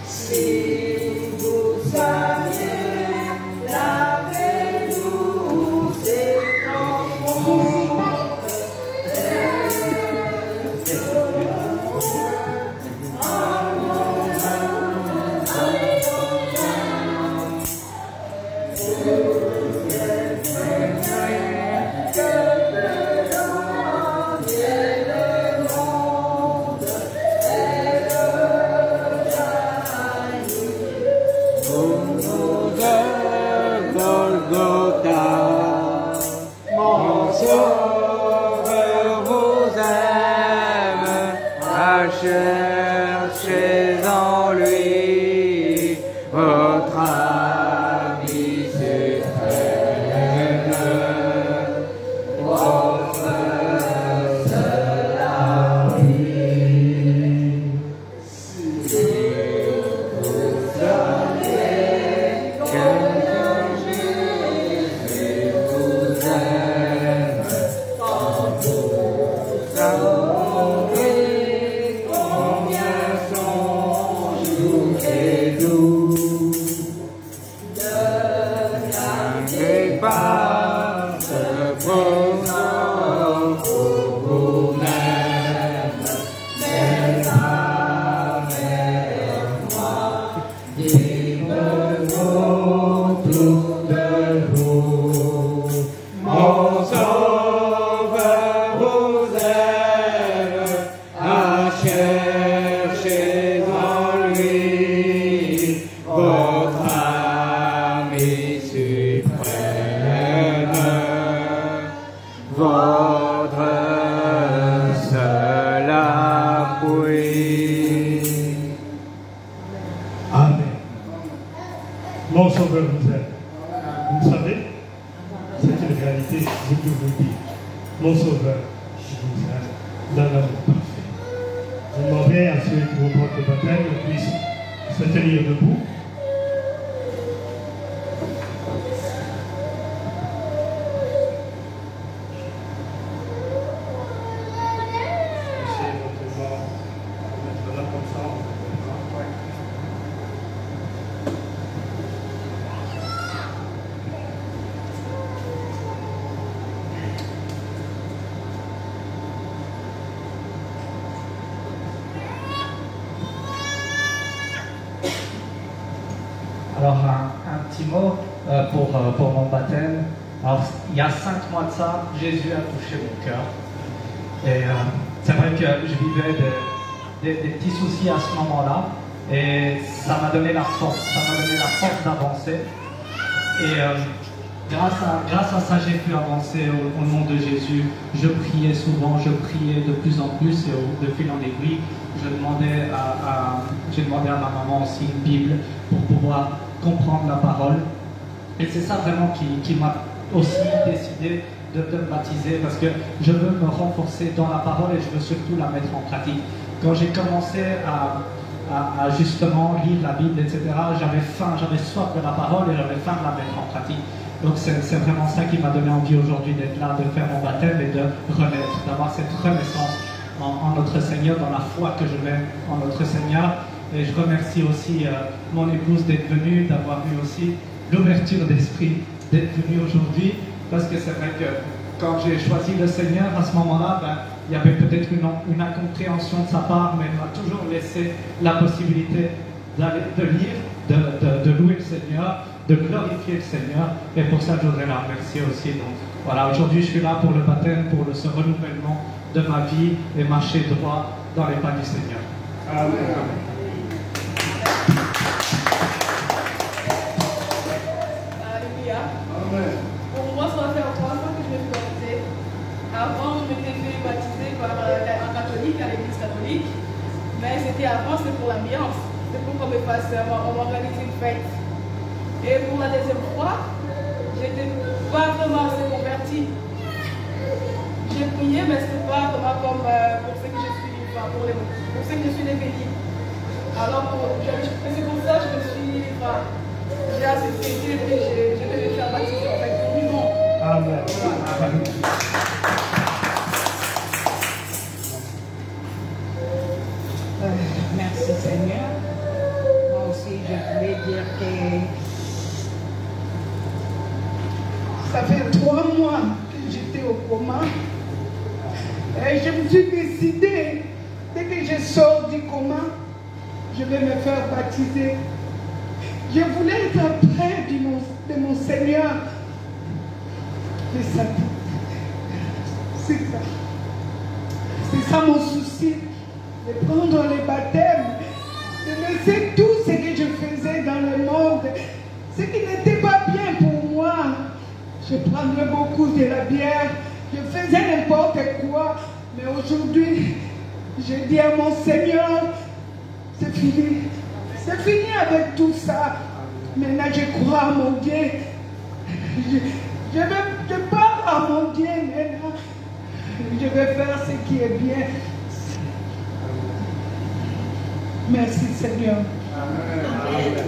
Si vous saviez la paix douce et profonde, Golgotha, mon sauveur vous aime, à chercher en lui votre ami suprême, votre seul ami. Si vous savez que pas ce bonheur pour vous-même, mais avec moi, dites-moi autour de vous. Mon sauveur vous aime, à chercher en lui votre ami suprême, votre seul appui. Amen. Mon sauveur vous aime. Vous le savez, c'est une réalité, je peux vous le dire. Mon sauveur, je vous aime dans l'amour parfait. Je demanderai à ceux qui vont prendre le baptême puissent se tenir debout. Alors, un petit mot pour mon baptême. Alors, il y a 5 mois de ça, Jésus a touché mon cœur. Et c'est vrai que je vivais des petits soucis à ce moment-là. Et ça m'a donné la force, d'avancer. Et grâce à ça, j'ai pu avancer au nom de Jésus. Je priais souvent, je priais de plus en plus, et de fil en aiguille, j'ai demandé à ma maman aussi une Bible pour pouvoir comprendre la parole. Et c'est ça vraiment qui m'a aussi décidé de me baptiser, parce que je veux me renforcer dans la parole et je veux surtout la mettre en pratique. Quand j'ai commencé à justement lire la Bible, etc., j'avais faim, j'avais soif de la parole et j'avais faim de la mettre en pratique. Donc c'est vraiment ça qui m'a donné envie aujourd'hui d'être là, de faire mon baptême et de renaître, d'avoir cette renaissance en notre Seigneur, dans la foi que je mets en notre Seigneur. Et je remercie aussi mon épouse d'être venue, d'avoir eu aussi l'ouverture d'esprit d'être venue aujourd'hui, parce que c'est vrai que quand j'ai choisi le Seigneur, à ce moment-là, il y avait peut-être une incompréhension de sa part, mais il m'a toujours laissé la possibilité de lire, de louer le Seigneur, de glorifier le Seigneur, et pour ça je voudrais la remercier aussi. Donc voilà, aujourd'hui je suis là pour le baptême, pour ce renouvellement de ma vie et marcher droit dans les pas du Seigneur. Amen. Alléluia. Amen. Pour moi, ça va faire 3 fois que je me suis baptisée. Avant, je m'étais fait baptiser par un catholique, à l'église catholique. Mais c'était avant, c'était pour l'ambiance. C'était pour qu'on me fasse, on m'organise une fête. Et pour la deuxième fois, j'étais pas vraiment assez convertie. J'ai prié, mais ce n'était pas vraiment comme pour ce que je suis, enfin, pour ce que je suis devenue. Alors, c'est pour ça que je me suis, j'ai accepté et je devais faire baptiser en fait pour lui, non. Amen. Amen. Merci Seigneur. Moi aussi, je voulais dire que ça fait 3 mois que j'étais au coma. Et je me suis décidée, dès que je sors du coma, je vais me faire baptiser. Je voulais être près de mon Seigneur. Mais ça, c'est ça. C'est ça mon souci. De prendre les baptêmes, de laisser tout ce que je faisais dans le monde, ce qui n'était pas bien pour moi. Je prenais beaucoup de la bière, je faisais n'importe quoi, mais aujourd'hui, je dis à mon Seigneur, c'est fini. C'est fini avec tout ça. Maintenant, je crois à mon Dieu. Je parle à mon Dieu maintenant. Je vais faire ce qui est bien. Merci Seigneur. Amen.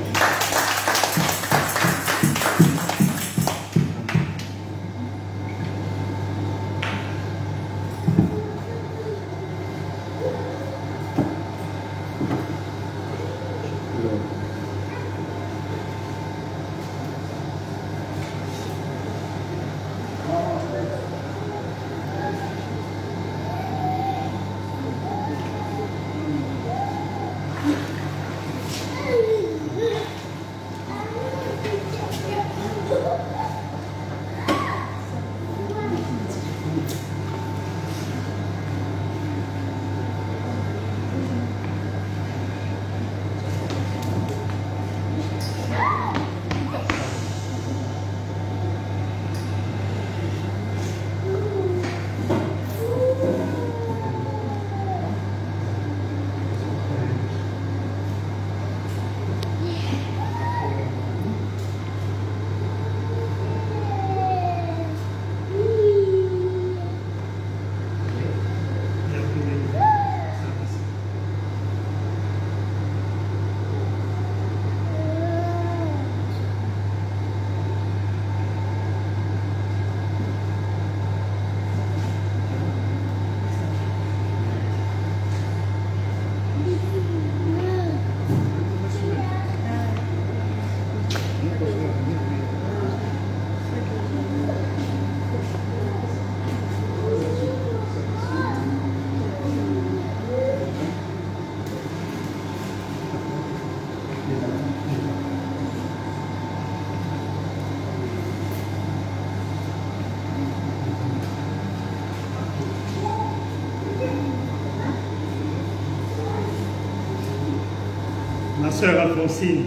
Ma sœur Alphonsine,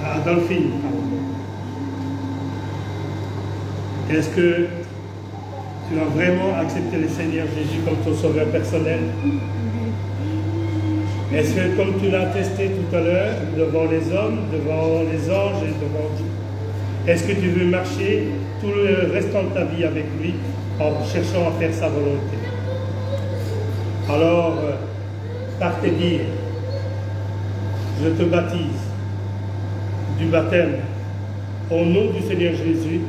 Adolphine, est-ce que tu as vraiment accepté le Seigneur Jésus comme ton sauveur personnel? Est-ce que, comme tu l'as attesté tout à l'heure, devant les hommes, devant les anges et devant Dieu, est-ce que tu veux marcher tout le restant de ta vie avec lui en cherchant à faire sa volonté? Alors, par tes dires, je te baptise du baptême au nom du Seigneur Jésus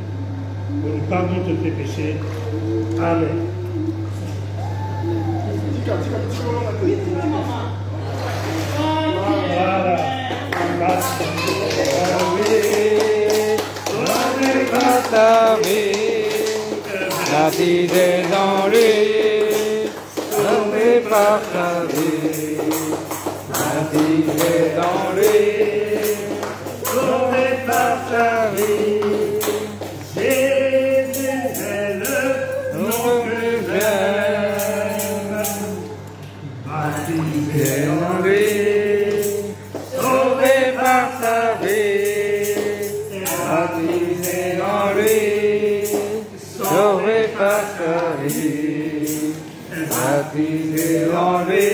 pour le pardon de tes péchés. Amen. Voilà. baptisé dans lui, sauvé par sa vie, baptisé dans lui, sauvé par sa vie. Jésus est le nom que j'aime, baptisé dans lui, sauvé par sa vie, baptisé dans lui, sauvé par sa vie, baptisé dans lui,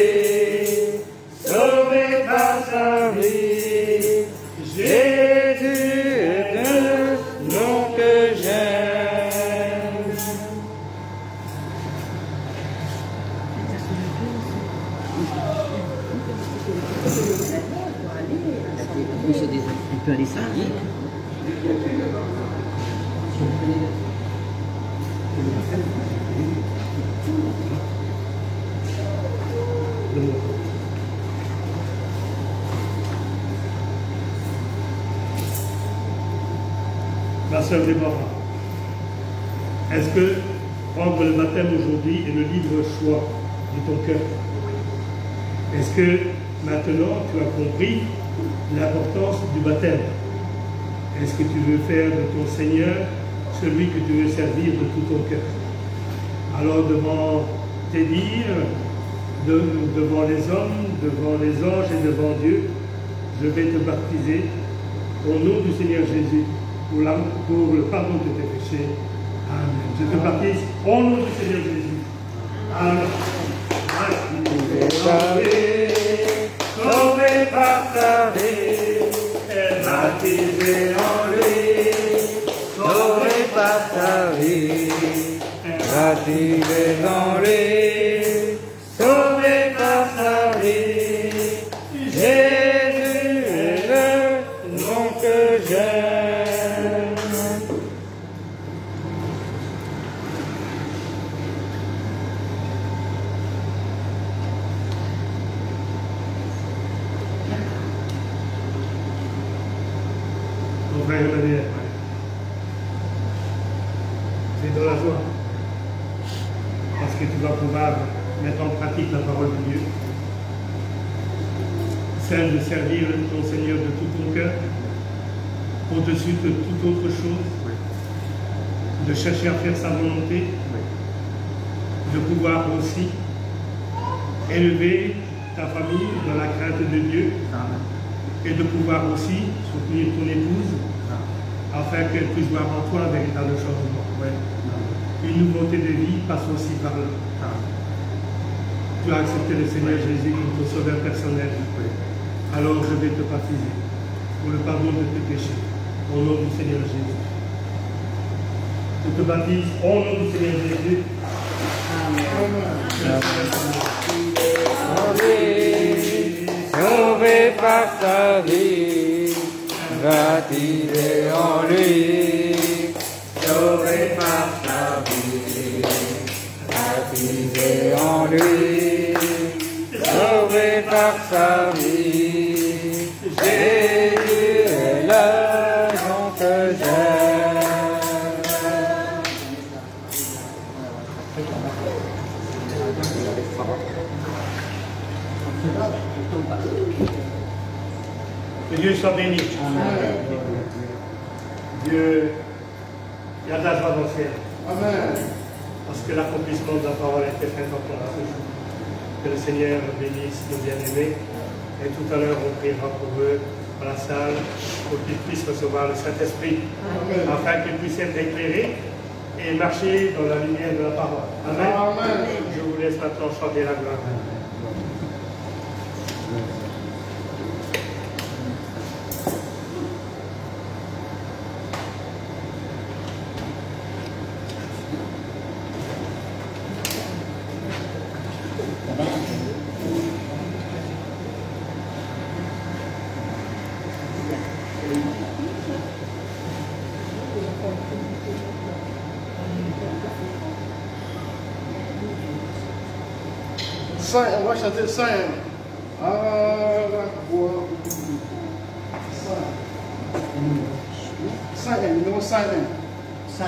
sauvé par sa vie. Jésus est le nom que j'aime. Il peut aller s'habiller. Ma sœur Déborah, est-ce que prendre le baptême aujourd'hui est le libre choix de ton cœur? Est-ce que maintenant tu as compris l'importance du baptême? Est-ce que tu veux faire de ton Seigneur celui que tu veux servir de tout ton cœur? Alors devant tes dires, devant les hommes, devant les anges et devant Dieu, je vais te baptiser au nom du Seigneur Jésus pour le pardon de tes péchés. Amen. Je te baptise au nom du Seigneur Jésus. Amen. Sauvé par sa vie, baptisé en lui, sauvé par sa vie, baptisé en lui, sauvé par sa vie. Jésus est le nom que j'aime. Frère Emmanuel, c'est dans la joie, parce que tu vas pouvoir mettre en pratique la parole de Dieu, celle de servir ton Seigneur de tout ton cœur, au-dessus de toute autre chose, de chercher à faire sa volonté, de pouvoir aussi élever ta famille dans la crainte de Dieu, et de pouvoir aussi soutenir ton épouse afin qu'elle puisse voir en toi un véritable changement. Une nouveauté de vie passe aussi par là. Tu as accepté le Seigneur Jésus comme ton sauveur personnel. Alors je vais te baptiser pour le pardon de tes péchés au nom du Seigneur Jésus. Je te baptise au nom du Seigneur Jésus. Sauvé par sa vie, baptisé en lui, sauvé par sa vie, baptisé en lui, sauvé par sa vie. Jésus est le nom que j'aime. Que Dieu soit béni. Dieu, il y a de la joie dans le ciel. Amen. Parce que l'accomplissement de la parole est très important à ce jour. Que le Seigneur bénisse nos bien-aimés. Et tout à l'heure, on priera pour eux dans la salle pour qu'ils puissent recevoir le Saint-Esprit. Afin qu'ils puissent être éclairés et marcher dans la lumière de la parole. Amen. Amen. Je vous laisse maintenant chanter la gloire. On va chanter 5. À la croix. 5, numéro 5. 5.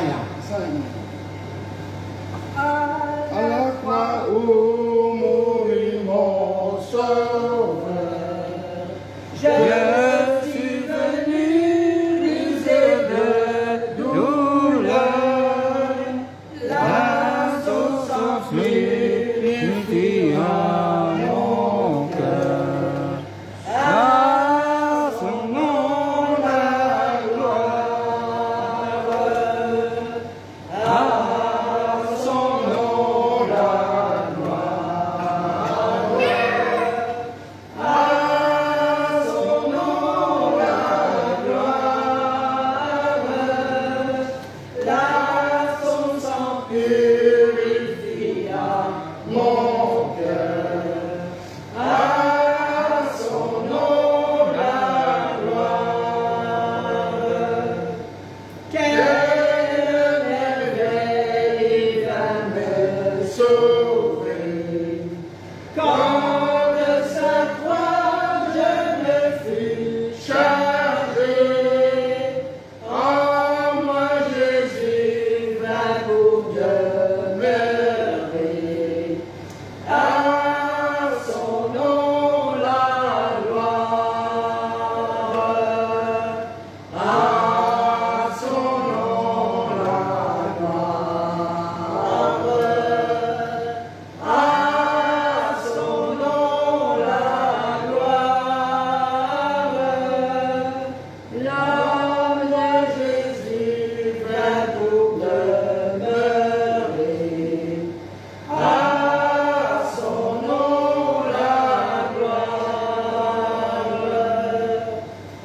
transmit à mon cœur. À son nom la gloire. À son nom la gloire. À son nom la gloire. Là son sang purifia mon cœur. À son nom la gloire. Quelle merveille va me sauver. Quand de sa croix je me fus chargé, en moi Jésus va pour demeurer. À son nom la gloire. À son nom la gloire. À son nom la gloire. L'âme de Jésus va pour demeurer. À son nom la gloire.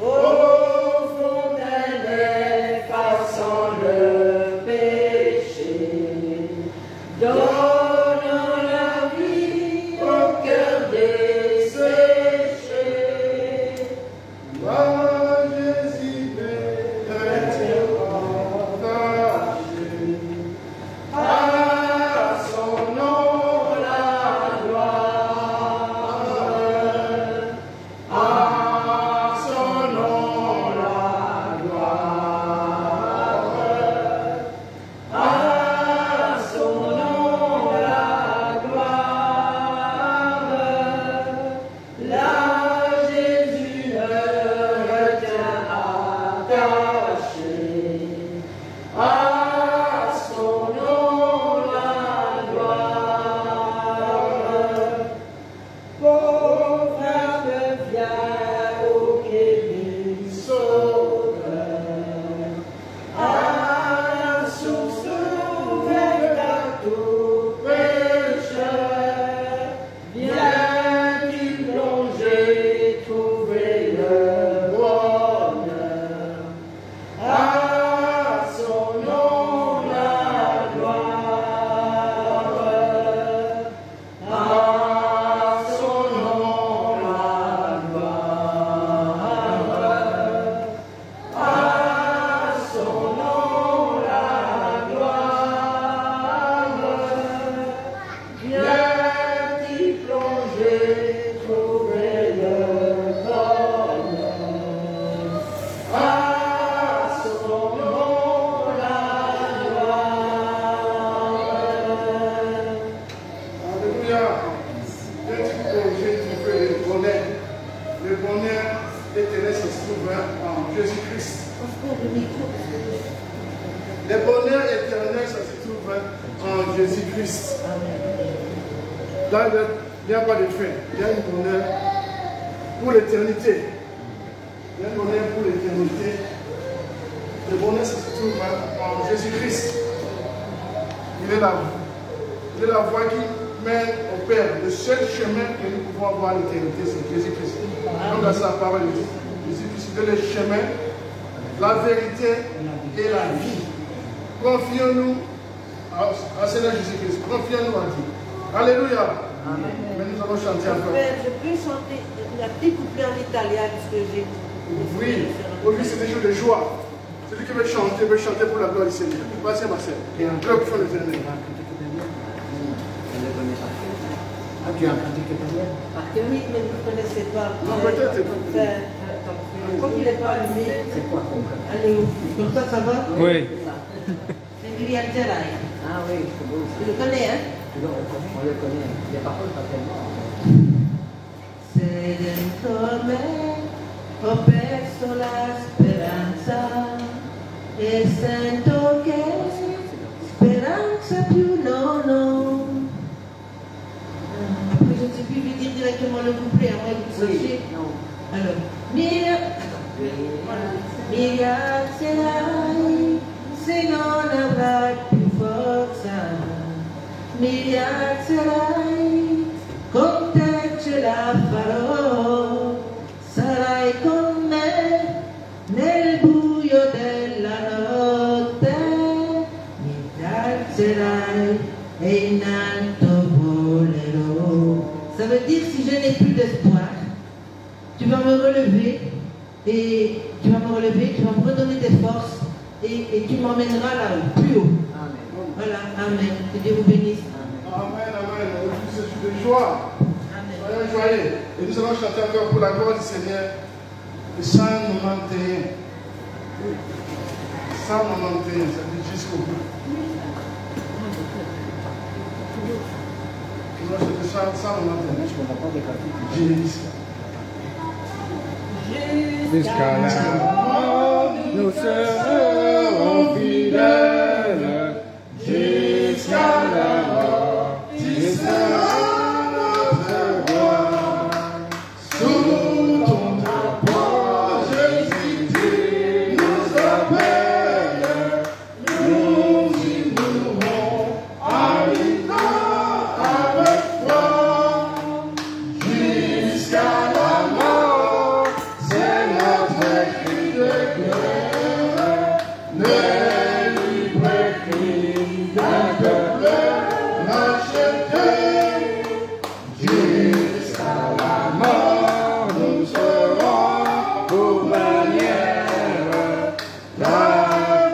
Ô fontaine effaçant le péché, donnant la vie au cœur desséché. Moi Jésus chrétien enragé. À son nom la gloire. À son nom la gloire. À son nom la gloire. Là Jésus me retient attaché. À son nom la gloire. Pauvre âme viens au Christ sauveur. À la source ouverte à tout pécheur. Viens t'y plonger, trouver le bonheur. À son nom la gloire. À son nom la gloire. À son nom la gloire. Viens t'y plonger, trouver le bonheur. À son nom la gloire. Alléluia. Viens t'y plonger, trouver le bonheur. Le bonheur éternel se trouve en Jésus-Christ. Le bonheur éternel, ça se trouve en Jésus-Christ. Là, il n'y a pas de fin. Il y a un bonheur pour l'éternité. Il y a un bonheur pour l'éternité. Le bonheur, ça se trouve en Jésus-Christ. Il est la voie qui mène au Père. Le seul chemin que nous pouvons avoir à l'éternité, c'est Jésus-Christ. Comme dans sa parole, Jésus-Christ est le chemin, la vérité et la vie. Confions-nous à Seigneur Jésus-Christ. Confions-nous à Dieu. Alléluia. Amen. Mais nous allons chanter encore. Je peux chanter la petite couplet en italien puisque j'ai. Oui, aujourd'hui c'est des jours de joie. Celui qui veut chanter pour la gloire du Seigneur. Vas-y ma sœur. Glorifie l'Éternel. Tu as un cantique italien? Oui, mais vous ne connaissez pas. Non, peut-être. Quand il n'est pas allumé. C'est quoi ton cantique? Allez, comme ça va? Oui. C'est Miriam Geray. Ah oui, c'est beau. Tu le connais, hein? On le connaît. Les paroles pas tellement. Se dentro me ho perso la speranza e sento che speranza più non ho. associé. Alors, Miriam, c'est là, c'est non la vraie plus forte. Miriam, c'est là, comme te la farò, sarai con me nel buio della notte. Mi alzerai e in alto volerò. Ça veut dire si je n'ai plus d'espoir, tu vas me relever et tu vas me redonner des forces et tu m'emmèneras là-haut, plus haut. Amen. Voilà, amen. Que Dieu vous bénisse. Amen, amen. Aujourd'hui c'est jour de joie. Soyons joyeux. Et nous allons chanter encore pour la gloire du Seigneur. Le Psalme 91. Psalme 91, ça dit jusqu'au bout. Nous allons chanter Psalme 91. Jusqu'à la mort, nous serons fidèles. Jusqu'à la mort, tu seras notre gloire. Sous ton drapeau, Jésus, tu nous appelles. Nous y mourrons, habitant avec toi. Jusqu'à la mort, c'est notre cri de guerre. Le libre cri d'un peuple racheté. Jusqu'à la mort, nous serons pour bannière la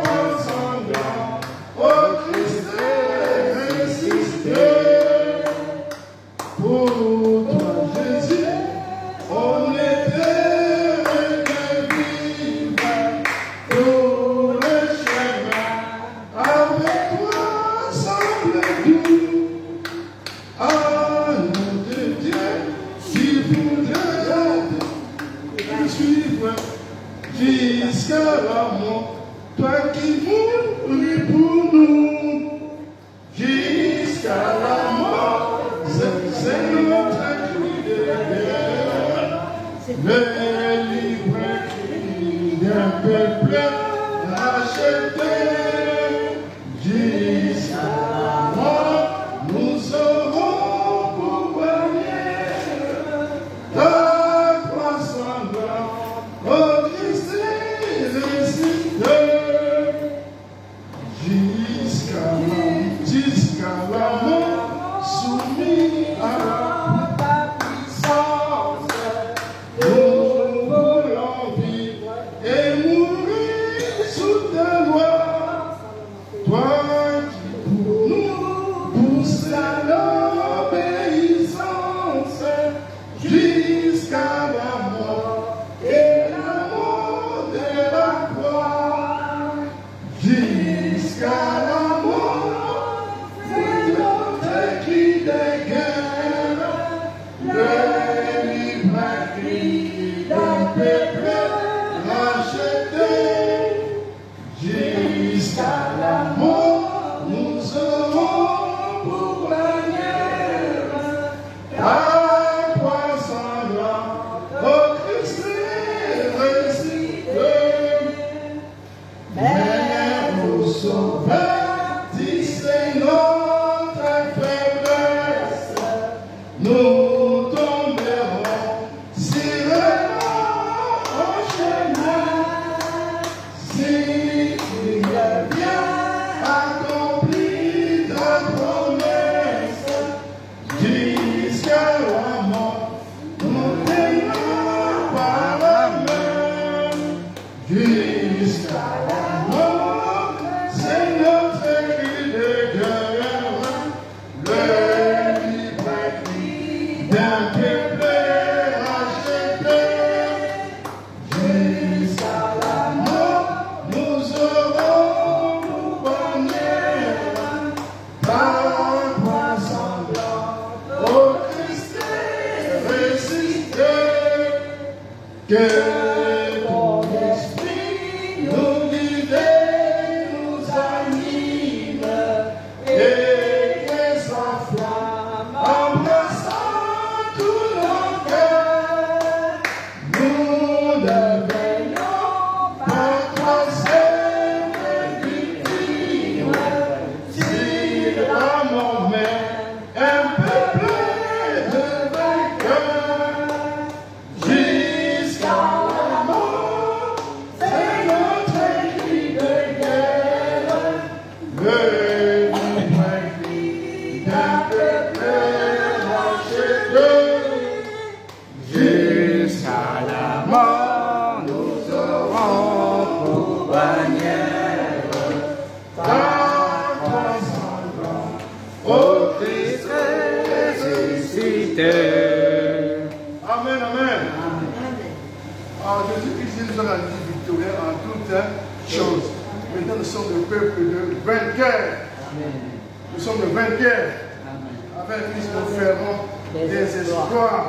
croix sanglante. Ô Christ ressuscité, pour toi Jésus, on était vivants pour le chemin. Avec toi semble doux. Ah, nom de Dieu, s'il voudrait te suivre jusqu'à la mort, toi qui mourrais pour nous. Jusqu'à la mort, c'est notre cri de guerre. Le libre cri d'un peuple racheté. Jusqu'à la mort, nous serons pour bannière la croix sanglante. Ô Christ ressuscité. Jusqu'à la mort, soumis à la puissance, nous voulons vivre et mourir sous ta loi. Toi qui pour nous pousses à l'obéissance jusqu'à la mort et la mort de la croix. Jusqu'à la mort, c'est notre cri de guerre, le libre cri d'un peuple racheté. Jusqu'à la mort, nous serons pour bannière la croix sanglante. Ô Christ ressuscité. Mais au Sauveur, si c'est notre faiblesse, nous tomberons sûrement au chemin. Si tu as bien accompli ta promesse, jusqu'à la mort, nous tenons par la main. Jusqu'à la mort, c'est notre cri de guerre, le libre cri d'un peuple racheté. Jusqu'à la mort, nous aurons pour bannière ta croix sanglante. Ô Christ ressuscité, que ton esprit nous guide, nous anime et que sa flamme embrassant tout nos cœurs. Ô Christ ressuscité. Amen, amen. Jésus-Christ nous a rendu victorieux en toutes choses. Maintenant, nous sommes le peuple de vainqueurs. Nous sommes le vainqueur. Avec Christ, nous ferons des espoirs.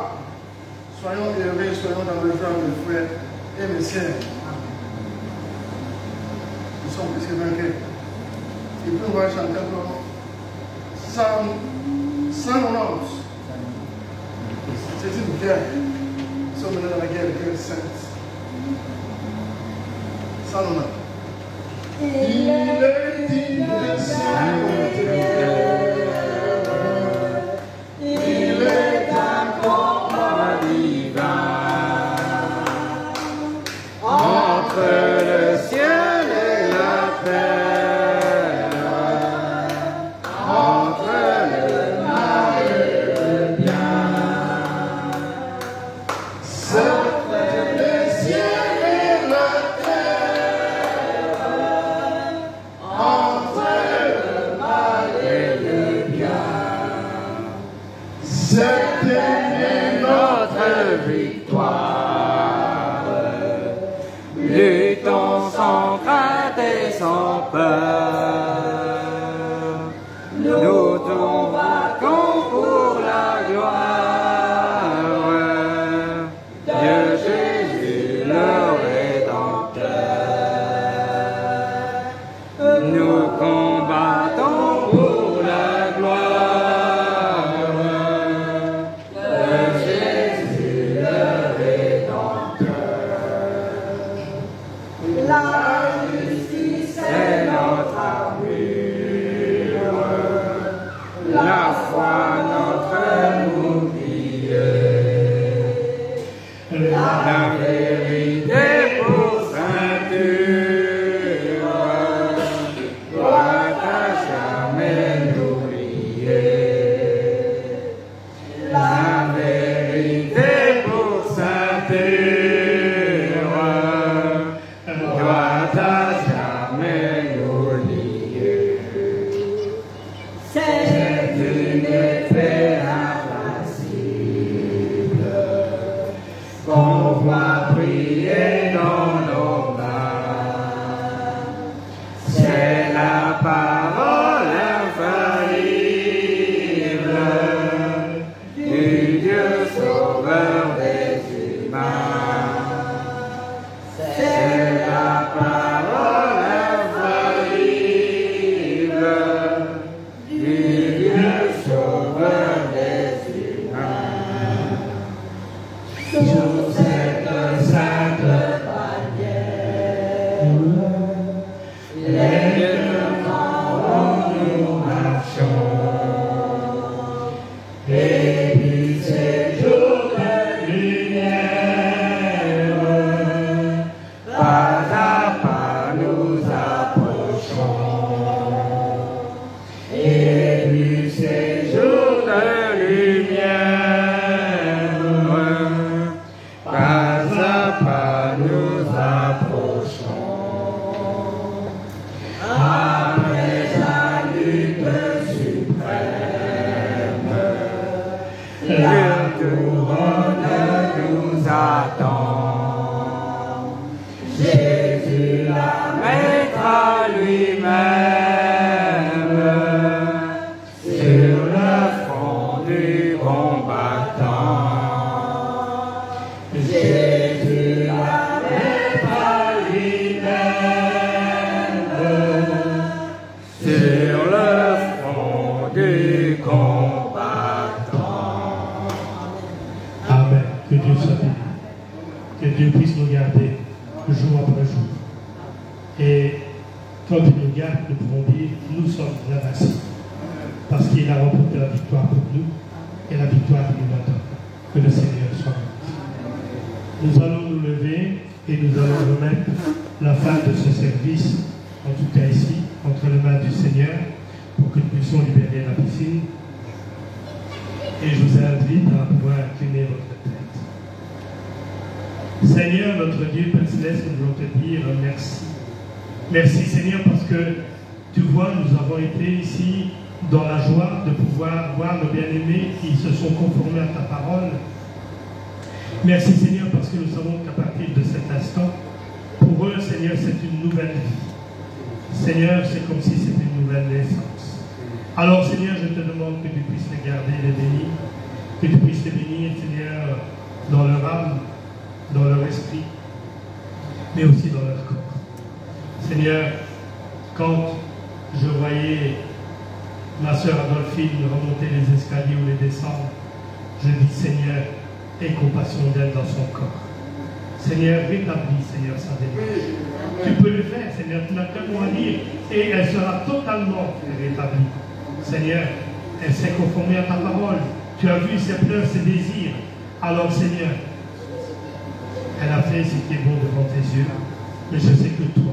Soyons élevés, soyons dans le joie, mes frères et mes sœurs. Nous sommes plus que vainqueurs. Et puis, on va chanter encore Psalm 111. C'est une guerre. Nous sommes dans la guerre sainte. 111. Il est digne de saint. Il est un combat divin Entre le ciel et la terre, entre le mal et le bien. Entre le ciel et la terre, entre le mal et le bien. C'est notre victoire. Luttons sans crainte et sans peur. Nous combattons pour la gloire de Jésus le Rédempteur. Nous combattons pour la gloire de Jésus le Rédempteur. La justice C'est notre armure, la foi notre bouclier, la vérité pour ceinture, doit à jamais l'oublier. La vérité pour ceinture, doit à jamais nous lier. C'est une épée invincible qu'on voit briller dans nos mains. C'est la parole infaillible du Dieu sauveur des humains. C'est la parole infaillible du Dieu sauveur des humains. Sous cette sainte bannière, les temps où nous marchons, et puis ces jours de lumière, pas à pas nous approchons, et puis ces jours de lumière, pas à pas nous approchons. Après la lutte suprême, la couronne nous attend. Jésus la mettra lui-même sur le front du combattant. Jésus la mettra lui-même sur le front du combattant. Amen. Que Dieu soit béni. Que Dieu puisse nous garder jour après jour. Et quand il nous garde, nous pouvons dire nous sommes invincibles. Parce qu'il a remporté la victoire pour nous et la victoire qui nous attend. Que le Seigneur soit béni. Nous allons nous lever et nous allons remettre la fin de ce service, en tout cas ici, entre les mains du Seigneur, pour que nous puissions libérer la piscine. Et je vous invite à pouvoir incliner votre tête. Seigneur, notre Dieu, Père Céleste, nous voulons te dire merci. Merci Seigneur parce que tu vois, nous avons été ici dans la joie de pouvoir voir nos bien-aimés qui se sont conformés à ta parole. Merci Seigneur parce que nous savons qu'à partir de cet instant, pour eux, Seigneur, c'est une nouvelle vie. Seigneur, c'est comme si c'était une nouvelle naissance. Alors Seigneur, je te demande que tu puisses les garder, les bénir, que tu puisses les bénir, Seigneur, dans leur âme, dans leur esprit, mais aussi dans leur corps. Seigneur, quand je voyais ma sœur Adolphine remonter les escaliers ou les descendre, je dis Seigneur, aie compassion d'elle dans son corps. Seigneur, rétablis, Seigneur, sa délivrance. Tu peux le faire, Seigneur, tu n'as qu'un mot à dire et elle sera totalement rétablie. Seigneur, elle s'est conformée à ta parole. Tu as vu ses pleurs, ses désirs. Alors, Seigneur, elle a fait ce qui est bon devant tes yeux, mais je sais que toi,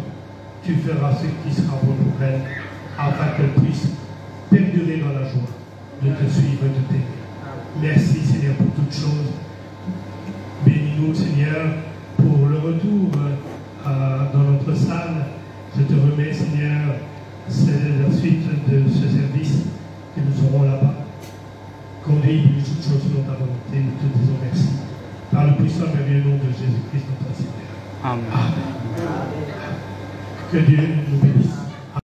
tu feras ce qui sera bon pour elle, afin qu'elle puisse perdurer dans la joie de te suivre et de t'aimer. Merci, Seigneur, pour toutes choses. Bénis-nous, Seigneur, pour le retour dans notre salle. Je te remets, Seigneur, c'est la suite de ce service que nous aurons là-bas. Conduis toutes choses selon ta volonté. Nous te disons merci. Par le puissant et merveilleux nom de Jésus-Christ, notre Seigneur. Amen. Amen. Que Dieu nous bénisse.